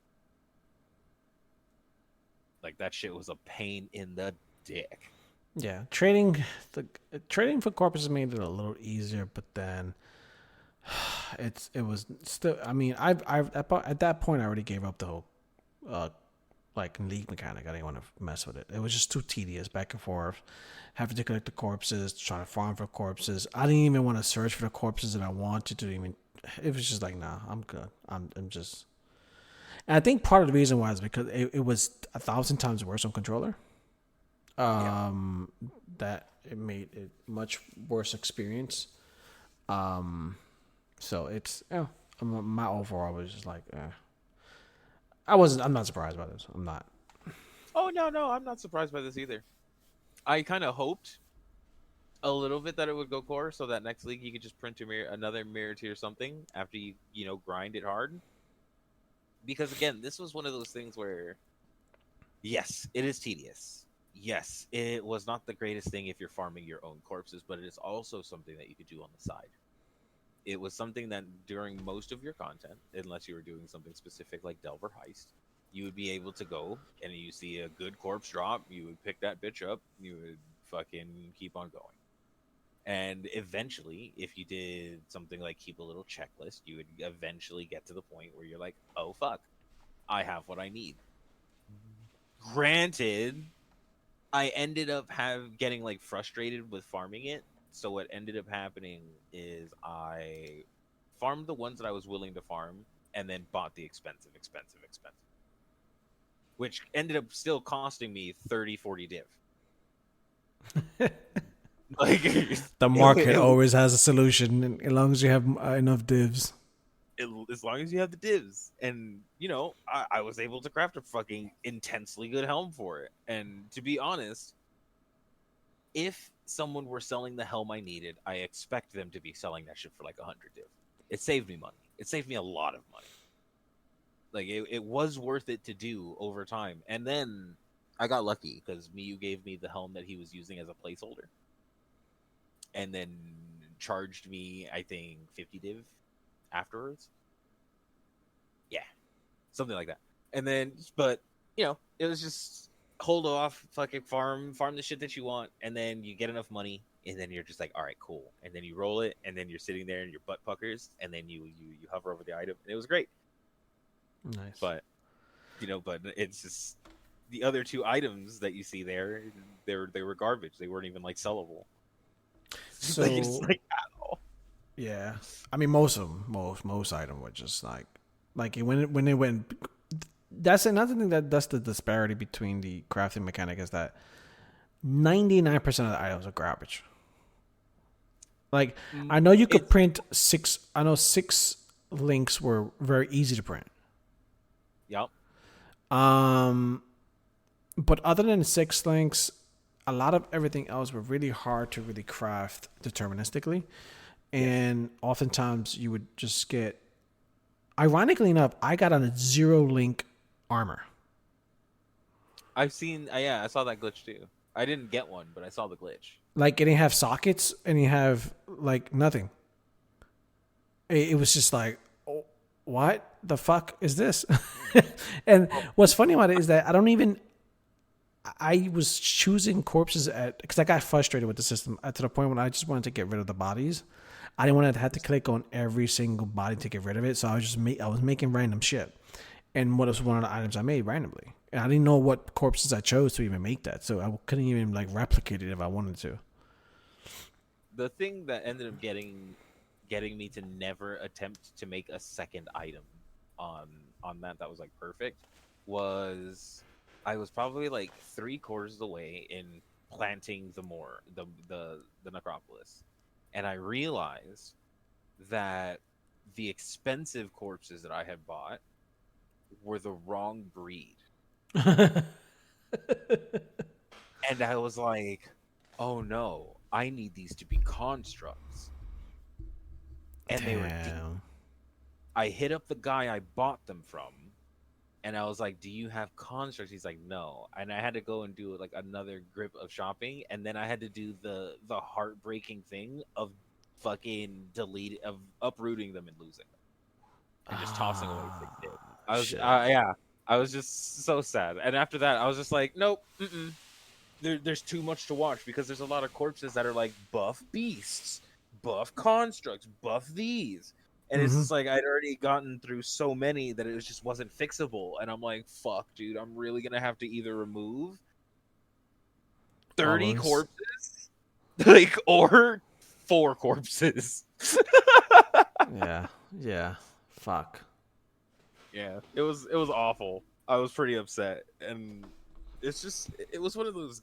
Like, that shit was a pain in the dick. Yeah, trading for corpses made it a little easier, but then it was still. I mean, I've at that point I already gave up the whole like league mechanic. I didn't want to mess with it. It was just too tedious, back and forth, having to collect the corpses, trying to farm for corpses. I didn't even want to search for the corpses that I wanted to even. It was just like, nah, I'm good. I'm just. And I think part of the reason why is because it was 1,000 times worse on controller. That it made it much worse experience. So it's my overall was just like, I'm not surprised by this. I'm not. Oh no, I'm not surprised by this either. I kind of hoped a little bit that it would go core, so that next league you could just print another mirror tier something after you grind it hard. Because again, this was one of those things where, yes, it is tedious. Yes, it was not the greatest thing if you're farming your own corpses, but it is also something that you could do on the side. It was something that during most of your content, unless you were doing something specific like Delver Heist, you would be able to go, and you see a good corpse drop, you would pick that bitch up, you would fucking keep on going. And eventually, if you did something like keep a little checklist, you would eventually get to the point where you're like, oh fuck, I have what I need. Granted, I ended up getting like frustrated with farming it. So what ended up happening is I farmed the ones that I was willing to farm, and then bought the expensive, which ended up still costing me 30-40 div. Like, the market always has a solution as long as you have enough divs. As long as you have the divs, and I was able to craft a fucking intensely good helm for it. And to be honest, if someone were selling the helm I needed, I expect them to be selling that shit for like 100 div. It saved me money. It saved me a lot of money. Like it was worth it to do over time. And then I got lucky because Miyu gave me the helm that he was using as a placeholder, and then charged me, I think, 50 div afterwards. Yeah, something like that. And then, but it was just hold off, fucking farm the shit that you want, and then you get enough money, and then you're just like, all right, cool. And then you roll it, and then you're sitting there and your butt puckers, and then you hover over the item, and it was great. Nice. But but it's just the other two items that you see there, they were garbage. They weren't even like sellable. So it's like ow. Yeah, I mean most of them, most items were just like when they went. That's another thing that's the disparity between the crafting mechanic is that 99% of the items are garbage. Like I know you could print 6. I know 6 links were very easy to print. Yep. But other than 6 links, a lot of everything else were really hard to really craft deterministically. And oftentimes you would just get, ironically enough, I got on a 0 link armor. I've seen, I saw that glitch too. I didn't get one, but I saw the glitch. Like, it didn't have sockets and you have like nothing. It was just like, oh, what the fuck is this? And what's funny about it is that I was choosing corpses because I got frustrated with the system to the point when I just wanted to get rid of the bodies. I didn't want to have to click on every single body to get rid of it. So I was I was making random shit. And what was one of the items I made randomly. And I didn't know what corpses I chose to even make that. So I couldn't even like replicate it if I wanted to. The thing that ended up getting me to never attempt to make a second item on that was like perfect was I was probably like 3/4 away in planting the Necropolis. And I realized that the expensive corpses that I had bought were the wrong breed. And I was like, oh no, I need these to be constructs. And they were deep. I hit up the guy I bought them from, and I was like, do you have constructs? He's like, no. And I had to go and do like another grip of shopping, and then I had to do the heartbreaking thing of fucking uprooting them and losing them. And just tossing away what they did. I was just so sad. And after that, I was just like, nope, there's too much to watch because there's a lot of corpses that are like buff beasts, buff constructs, buff these. And it's just like I'd already gotten through so many that it just wasn't fixable. And I'm like, fuck, dude, I'm really going to have to either remove 30 corpses like or 4 corpses. Yeah. Fuck. Yeah, it was awful. I was pretty upset, and it was one of those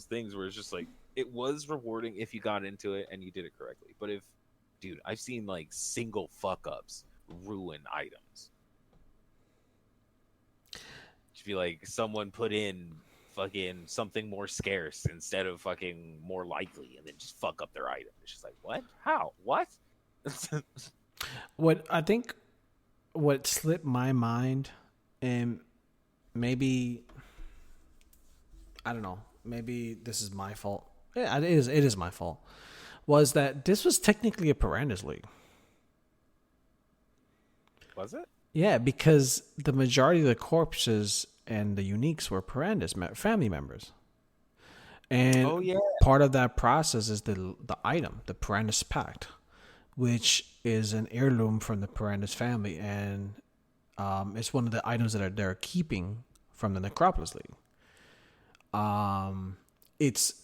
things where it's just like it was rewarding if you got into it and you did it correctly. But dude, I've seen like single fuck ups ruin items. Just be like someone put in fucking something more scarce instead of fucking more likely, and then just fuck up their item. It's just like what? How? What? What slipped my mind, and maybe I don't know, maybe this is my fault. Yeah, it is my fault. Was that this was technically a Piranhas League? Was it? Yeah, because the majority of the corpses and the uniques were Piranhas family members, and part of that process is the item, the Piranhas Pact, which is an heirloom from the Piranhas family, and it's one of the items that they're keeping from the Necropolis League. It's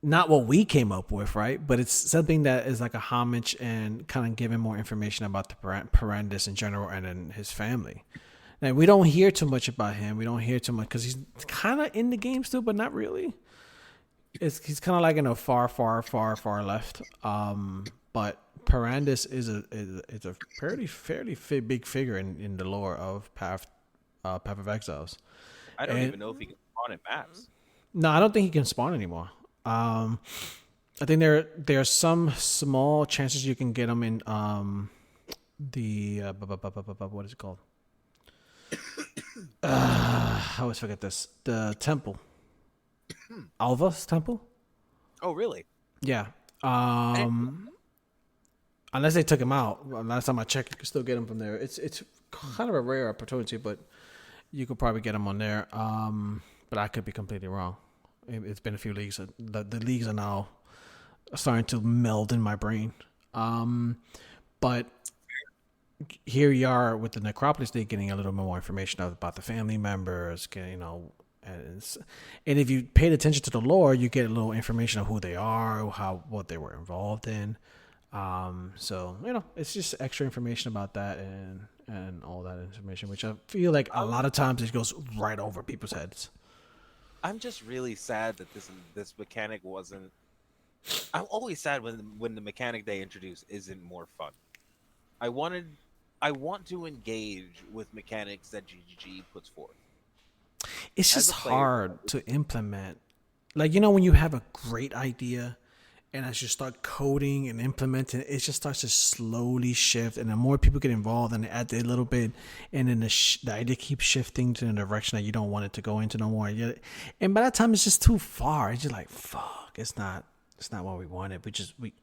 not what we came up with, right? But it's something that is like a homage and kind of giving more information about the Piranhas in general and then his family. And we don't hear too much about him. We don't hear too much because he's kind of in the game still, but not really. He's kind of like in a far left. But Piranhas is a fairly big figure in the lore of Path of Exiles. I don't even know if he can spawn in maps. No, I don't think he can spawn anymore. I think there are some small chances you can get them in the what is it called? I always forget this. The temple, Alva's temple. Oh, really? Yeah. I didn't- Unless they took him out. Last time I checked, you can still get him from there. It's kind of a rare opportunity, but you could probably get him on there. But I could be completely wrong. It's been a few leagues. The leagues are now starting to meld in my brain. But here you are with the Necropolis League, getting a little more information about the family members, and if you paid attention to the lore, you get a little information of who they are, what they were involved in. So it's just extra information about that and all that information, which I feel like a lot of times it goes right over people's heads. I'm just really sad that this mechanic wasn't. I'm always sad when the mechanic they introduce isn't more fun. I want to engage with mechanics that GGG puts forth. It's As just a player, hard to implement. Like, when you have a great idea and as you start coding and implementing, it just starts to slowly shift. And the more people get involved and they add a little bit, and then the idea keeps shifting to the direction that you don't want it to go into no more. And by that time, it's just too far. It's just like, fuck, it's not what we wanted.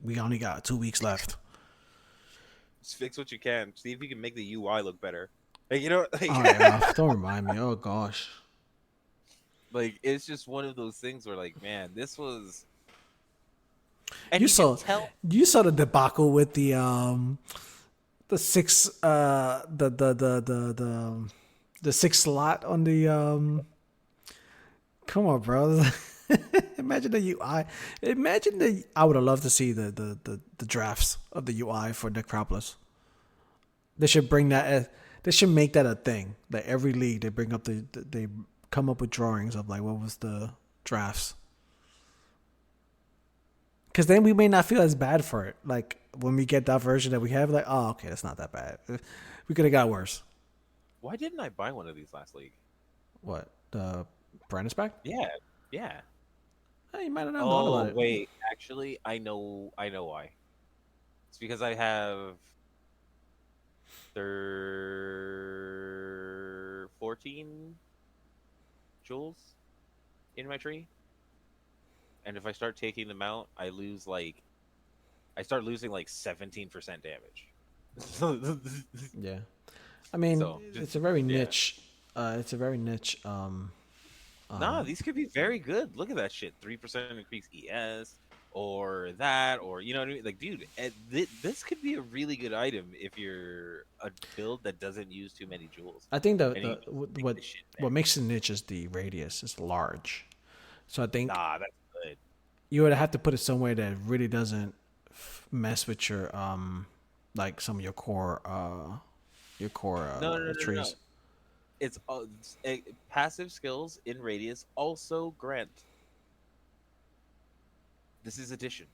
We only got 2 weeks left. just fix what you can. See if you can make the UI look better. Like, Oh, yeah, don't remind me. Oh, gosh. like it's just one of those things where, like, man, this was. And You you saw can tell. the debacle with the six the six slot on the come on, bro. Imagine the UI. I would have loved to see the drafts of the UI for Necropolis. They should bring that. They should make that a thing. That every league they bring up they come up with drawings of like what was the drafts. Because then we may not feel as bad for it. Like when we get that version that we have, like, oh, okay, that's not that bad. We could have got worse. Why didn't I buy one of these last league? What, the Brandis pack? Yeah. Hey, you might not have known about it. Wait, actually, I know why. It's because I have 14 jewels in my tree, and if I start taking them out, I start losing like 17% damage. Yeah, I mean, So, it's a very niche. It's a very niche. Nah, these could be very good. Look at that shit. 3% increase ES, or that, or you know what I mean? Like, dude, this could be a really good item if you're a build that doesn't use too many jewels. I think Shit, what makes it niche is the radius. It's large, so I think nah, that's good. you would have to put it somewhere that really doesn't mess with your like some of your core No. trees. It's passive skills in radius also grant. This is addition.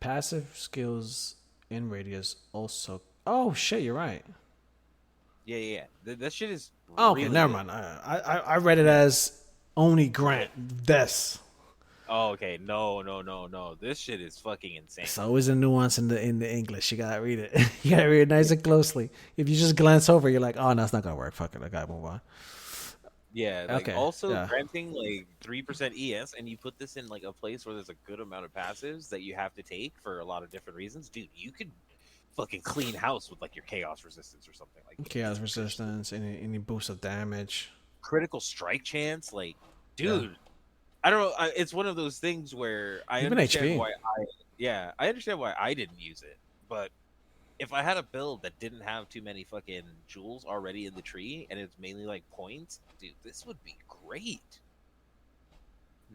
Passive skills in radius also. Oh shit, you're right. Yeah. That shit is. Oh, okay, really never good. mind. I read it as only grant this. Oh, okay. No. This shit is fucking insane. It's always a nuance in the English. You gotta read it. You gotta read it nice and closely. If you just glance over, you're like, oh no, it's not gonna work. Fuck it, I gotta move on. Yeah, like Okay, also yeah. granting like 3% ES, and you put this in like a place where there's a good amount of passives that you have to take for a lot of different reasons. Dude, you could fucking clean house with like your chaos resistance or something like Chaos resistance, any boost of damage. critical strike chance. Like, dude, I don't know. It's one of those things where I Even understand HP. why I understand why I didn't use it, but if I had a build that didn't have too many fucking jewels already in the tree and it's mainly like points, dude, this would be great.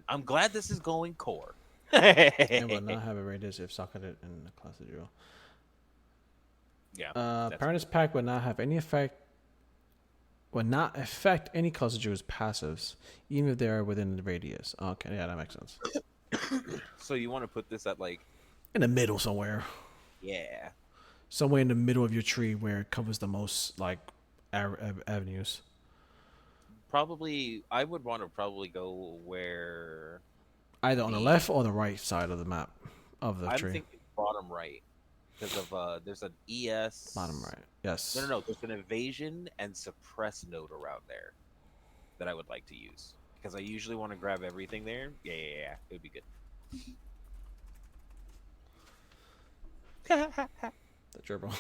I'm glad this is going core. And will not have a radius if socketed in the class of zero. Yeah. Apprentice pack would not have any effect. Would not affect any class of zero's passives, even if they are within the radius. Okay, yeah, that makes sense. So you want to put this at like, In the middle somewhere. yeah. Somewhere in the middle of your tree where it covers the most like avenues. Probably, I would want to probably go where Either on the the left or the right side of the map of the I'm tree. thinking bottom right because of there's an ES. Bottom right. Yes. No. There's an evasion and suppress node around there that I would like to use because I usually want to grab everything there. Yeah. It would be good. The dribble.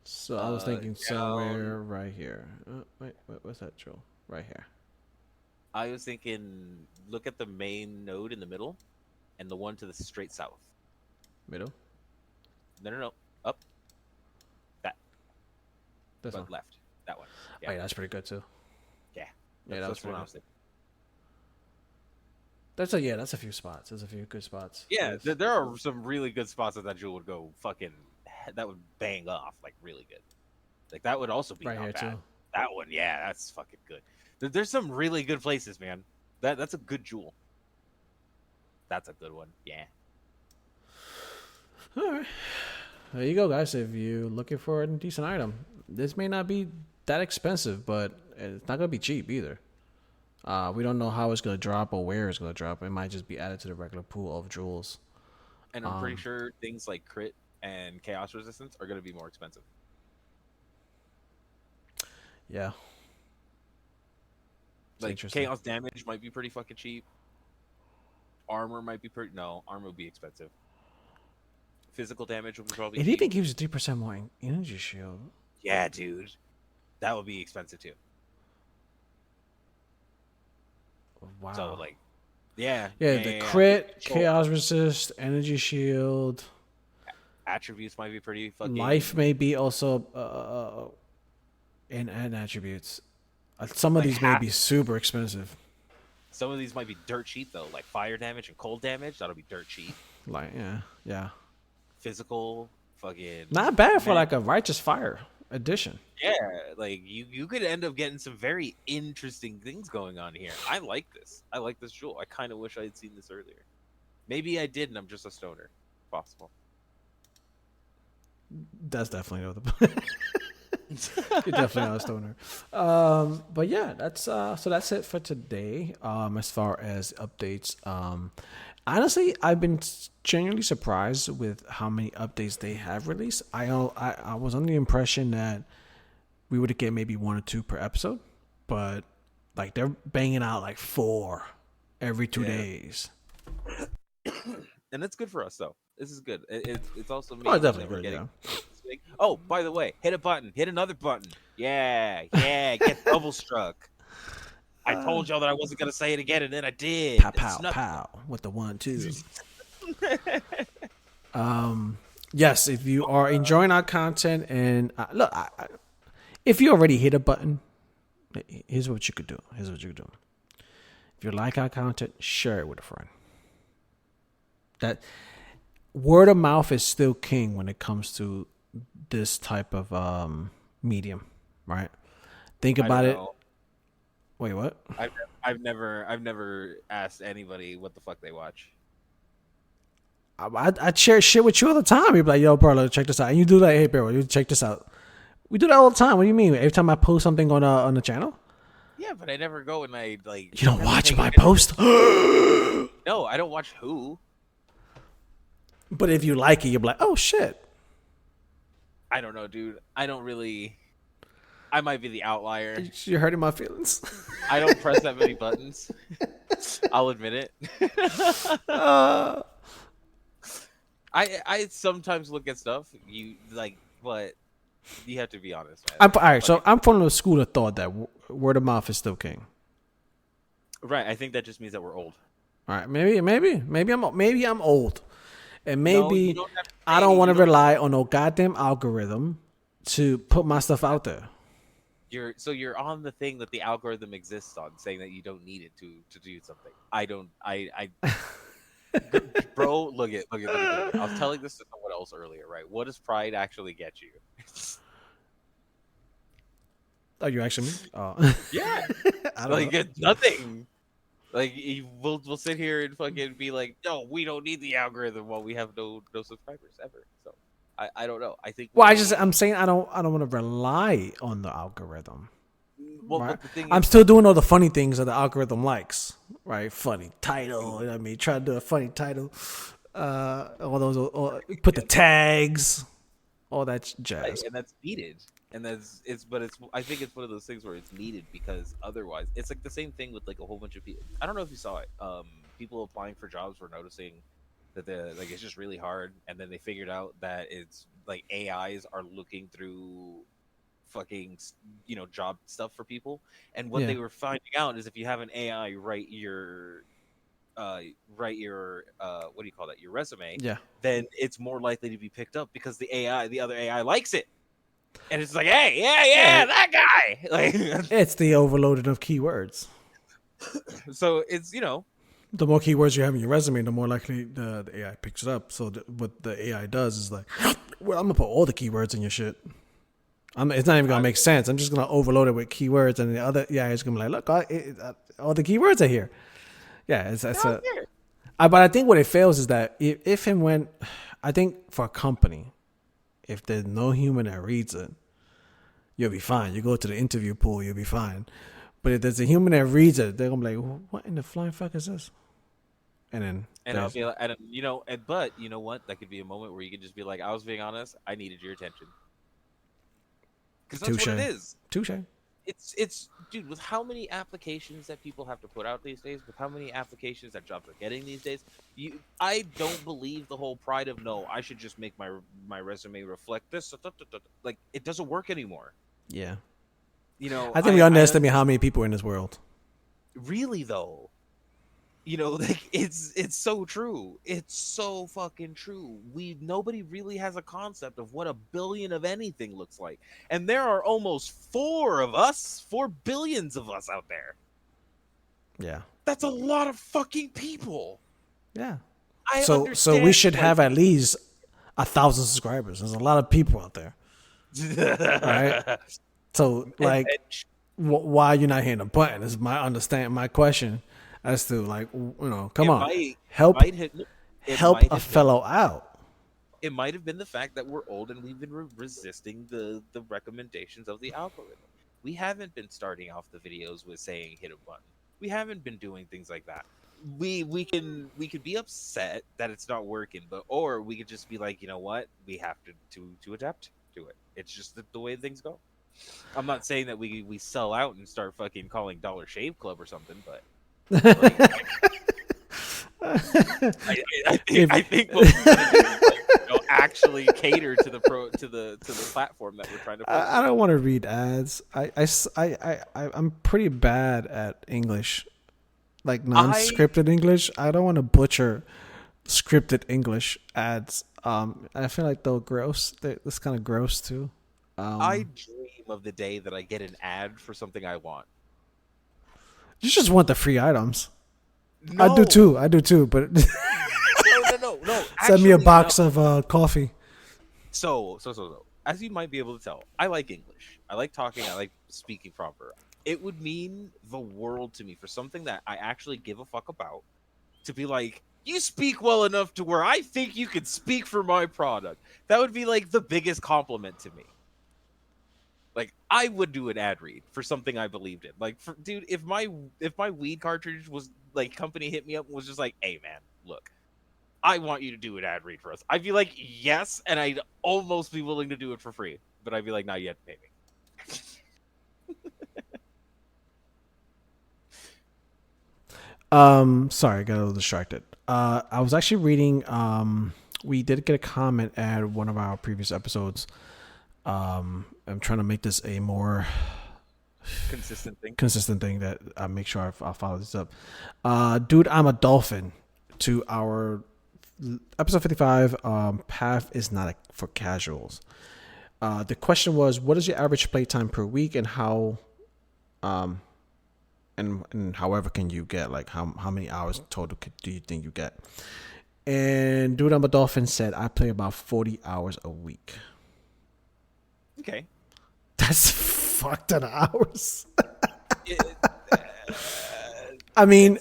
So I was thinking somewhere right here. Wait, what's that drill? Right here. I was thinking, look at the main node in the middle, and the one to the straight south. Middle. No. Up. That. This But one. left. That one. Oh, yeah, that's pretty good too. Yeah. Yeah, That's pretty what I good. was thinking. That's a few spots. There's a few good spots. Yeah, there are some really good spots that jewel would go fucking. That would bang off like really good. Like that would also be Right not here bad. too. That one, yeah, that's fucking good. There's some really good places, man. That's a good jewel. That's a good one. Yeah. All right. There you go, guys. If you're looking for a decent item, this may not be that expensive, but it's not gonna be cheap either. We don't know how it's gonna drop or where it's gonna drop. It might just be added to the regular pool of jewels. And I'm pretty sure things like crit and chaos resistance are going to be more expensive. Yeah. Like chaos damage might be pretty fucking cheap. Armor might be pretty. No, armor would be expensive. Physical damage would be probably. It cheap. even gives you 3% more energy shield. Yeah, dude, that would be expensive too. Wow. So like, yeah. The crit, chaos resist, energy shield. Attributes might be pretty fucking. Life may be also and attributes. Some of these may be super expensive. Some of these might be dirt cheap though, like fire damage and cold damage. That'll be dirt cheap. Like yeah. Physical, fucking. Not bad for like a righteous fire edition. Yeah, like you could end up getting some very interesting things going on here. I like this. I like this jewel. I kind of wish I had seen this earlier. Maybe I did, and I'm just a stoner. Possible. That's definitely you're definitely not a stoner. But yeah, that's so that's it for today. As far as updates, honestly, I've been genuinely surprised with how many updates they have released. I was under the impression that we would get maybe 1 or 2 per episode, but like they're banging out like 4 every 2 days. And that's good for us, though. This is good. It's also me. Oh, definitely good. Yeah. Oh, by the way, hit a button. Hit another button. Yeah. Get double struck. I told y'all that I wasn't gonna say it again, and then I did. Pow with the 1, 2. Yes, if you are enjoying our content, and look, if you already hit a button, here's what you could do. If you like our content, share it with a friend. That word of mouth is still king when it comes to this type of medium, right? Think about it. Wait, what? I've never asked anybody what the fuck they watch. I share shit with you all the time. You're like, yo, bro, check this out. And you do like, hey, bro, you check this out. We do that all the time. What do you mean? Every time I post something on the channel? Yeah, but I never go and I like. You don't watch my post? No, I don't watch who. But if you like it, you're like, oh shit. I don't know, dude. I don't really. I might be the outlier. You're hurting my feelings. I don't press that many buttons. I'll admit it. I sometimes look at stuff you like, but you have to be honest, man. All right, so I'm from the school of thought that word of mouth is still king. Right, I think that just means that we're old. All right, maybe I'm old, and maybe no, I don't want to rely on no goddamn algorithm to put my stuff out there. You're on the thing that the algorithm exists on, saying that you don't need it to do something. Bro, look at. I was telling this to someone else earlier, right? What does pride actually get you? Oh, you actually mean? Oh. Yeah. I don't know. Nothing. Like we'll sit here and fucking be like, no, we don't need the algorithm while we have no subscribers ever. So I don't know. I think. Well, I'm saying I don't want to rely on the algorithm. Well, Right? but the thing I'm is, still doing all the funny things that the algorithm likes, right? Funny title, you know what I mean? Try to do a funny title, put the tags, all that right, jazz. and that's needed, and but it's. I think it's one of those things where it's needed because otherwise, it's like the same thing with like a whole bunch of people. I don't know if you saw it. People applying for jobs were noticing that the like it's just really hard, and then they figured out that it's like AIs are looking through fucking job stuff for people, and what Yeah, they were finding out is if you have an AI write your what do you call that, your resume, yeah. then it's more likely to be picked up because the other AI likes it, and it's like, hey, yeah, that guy, like. It's the overloading of keywords. So it's The more keywords you have in your resume, the more likely the AI picks it up. So what the AI does is like, well, I'm gonna put all the keywords in your shit. It's not even gonna make sense. I'm just gonna overload it with keywords, and the other AI is gonna be like, look, all the keywords are here. Yeah, but I think what it fails is that if and when, I think for a company, if there's no human that reads it, you'll be fine. You go to the interview pool, you'll be fine. But if there's a human that reads it, they're gonna be like, what in the flying fuck is this? And I'll be like, but you know what? That could be a moment where you could just be like, I was being honest. I needed your attention. Because that's what it is. Touche. It's dude, with how many applications that people have to put out these days, with how many applications that jobs are getting these days, I don't believe the whole pride of no, I should just make my resume reflect this. Like, it doesn't work anymore. Yeah. I think we underestimate how many people are in this world. Really though. Like it's so true. It's so fucking true. Nobody really has a concept of what a billion of anything looks like. And there are almost 4 billions of us out there. Yeah. That's a lot of fucking people. Yeah. I so understand, we should have at least 1,000 subscribers. There's a lot of people out there. Right? So why are you not hitting a button is my question. As to come on, help a fellow out. It might have been the fact that we're old and we've been resisting the recommendations of the algorithm. We haven't been starting off the videos with saying hit a button. We haven't been doing things like that. We could be upset that it's not working, or we could just be like, you know what, we have to adapt to it. It's just the way things go. I'm not saying that we sell out and start fucking calling Dollar Shave Club or something, but. Like, I think what we want to do is actually cater to the platform that we're trying to. I don't want to read ads. I'm pretty bad at English, like non-scripted English. I don't want to butcher scripted English ads. I feel like they're gross. It's kind of gross too. I dream of the day that I get an ad for something I want. You just want the free items. No. I do too. But no. Send me a box of coffee. So, as you might be able to tell, I like English. I like talking. I like speaking proper. It would mean the world to me for something that I actually give a fuck about to be like, you speak well enough to where I think you could speak for my product. That would be like the biggest compliment to me. Like, I would do an ad read for something I believed in. Like, dude, if my weed cartridge was like, company hit me up and was just like, hey man, look, I want you to do an ad read for us, I'd be like, yes, and I'd almost be willing to do it for free. But I'd be like, nah, you have to pay me. Sorry, I got a little distracted. I was actually reading. We did get a comment at one of our previous episodes. I'm trying to make this a more consistent thing that I make sure I follow this up. Dude, I'm a dolphin. To our episode 55, path is not for casuals. The question was, what is your average playtime per week, and how, and however can you get, like how many hours total do you think you get? And Dude, I'm a dolphin said, I play about 40 hours a week. Okay. That's fucked ton of hours. I mean,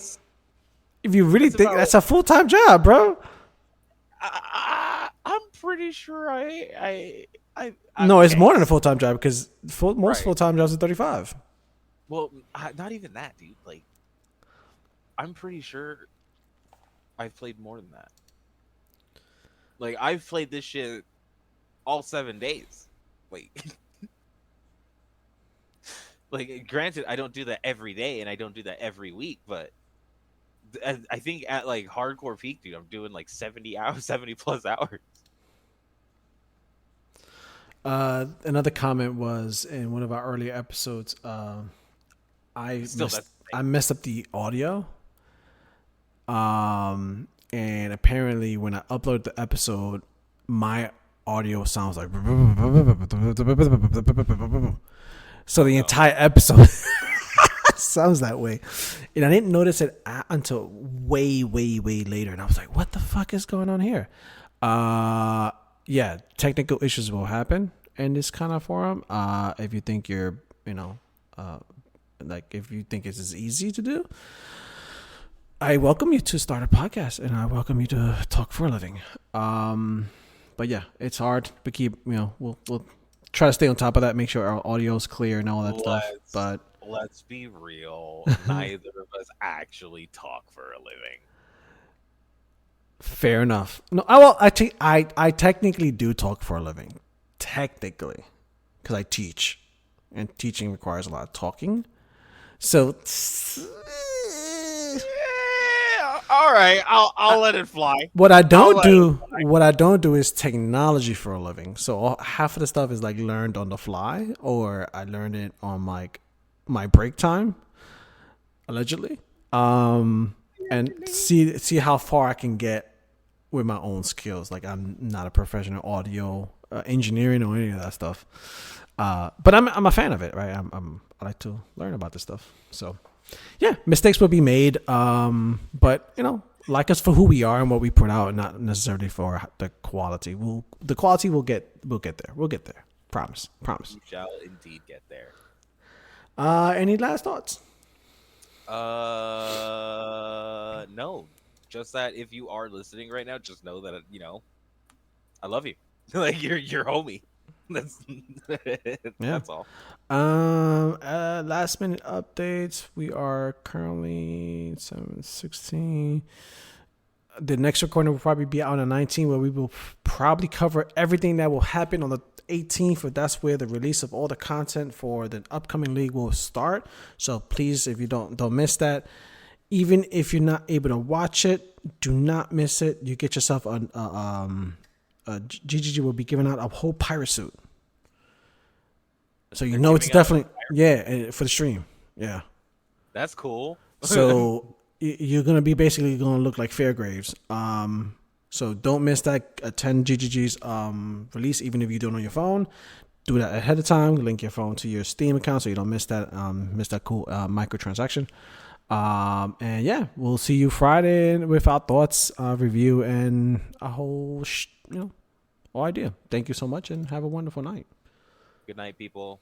if you really think that's a full-time job, bro. I'm pretty pretty sure I'm No, it's more than a pissed. full-time job because most Right. full-time jobs are 35. Well, not even that, dude. Like, I'm pretty sure I've played more than that. Like, I've played this shit all 7 days. Like, like, granted, I don't do that every day and I don't do that every week, but I think at like hardcore peak, dude, I'm doing like 70 hours, 70 plus hours. Another comment was in one of our earlier episodes. I Still, messed that's I messed up the audio. And apparently when I upload the episode, my audio sounds like so the entire episode sounds that way. And I didn't notice it until way later. And I was like, what the fuck is going on here? Yeah, technical issues will happen in this kind of forum. If you think you're, like if you think it's as easy to do, I welcome you to start a podcast and I welcome you to talk for a living. But yeah, it's hard to keep, we'll try to stay on top of that, make sure our audio's clear and all that stuff. But let's be real. Neither of us actually talk for a living. fair enough. No, I technically do talk for a living. Technically. Because I teach. And teaching requires a lot of talking. So All right, I'll let it fly. What I don't do is technology for a living. So half of the stuff is like learned on the fly, or I learned it on like my break time, allegedly. And see how far I can get with my own skills. Like I'm not a professional audio engineering or any of that stuff. But I'm a fan of it, right? I like to learn about this stuff. So yeah, mistakes will be made. But like us for who we are and what we put out, and not necessarily for the quality. The quality will get there. We'll get there. Promise. We shall indeed get there. Any last thoughts? No. Just that if you are listening right now, just know that I love you. Like you're homie. That's that's all. Last minute updates. We are currently 7:16. The next recording will probably be out on the 19th, where we will probably cover everything that will happen on the 18th. But that's where the release of all the content for the upcoming league will start. So please, if you don't miss that. Even if you're not able to watch it, do not miss it. You get yourself GGG will be giving out a whole pirate suit. So it's definitely, for the stream. Yeah. That's cool. So you're going to be basically going to look like Fairgraves. So don't miss that 10 GGG's release, even if you do it on your phone. Do that ahead of time. Link your phone to your Steam account so you don't miss that cool microtransaction. And yeah, we'll see you Friday with our thoughts, review, and a whole, whole idea. Thank you so much and have a wonderful night. Good night, people.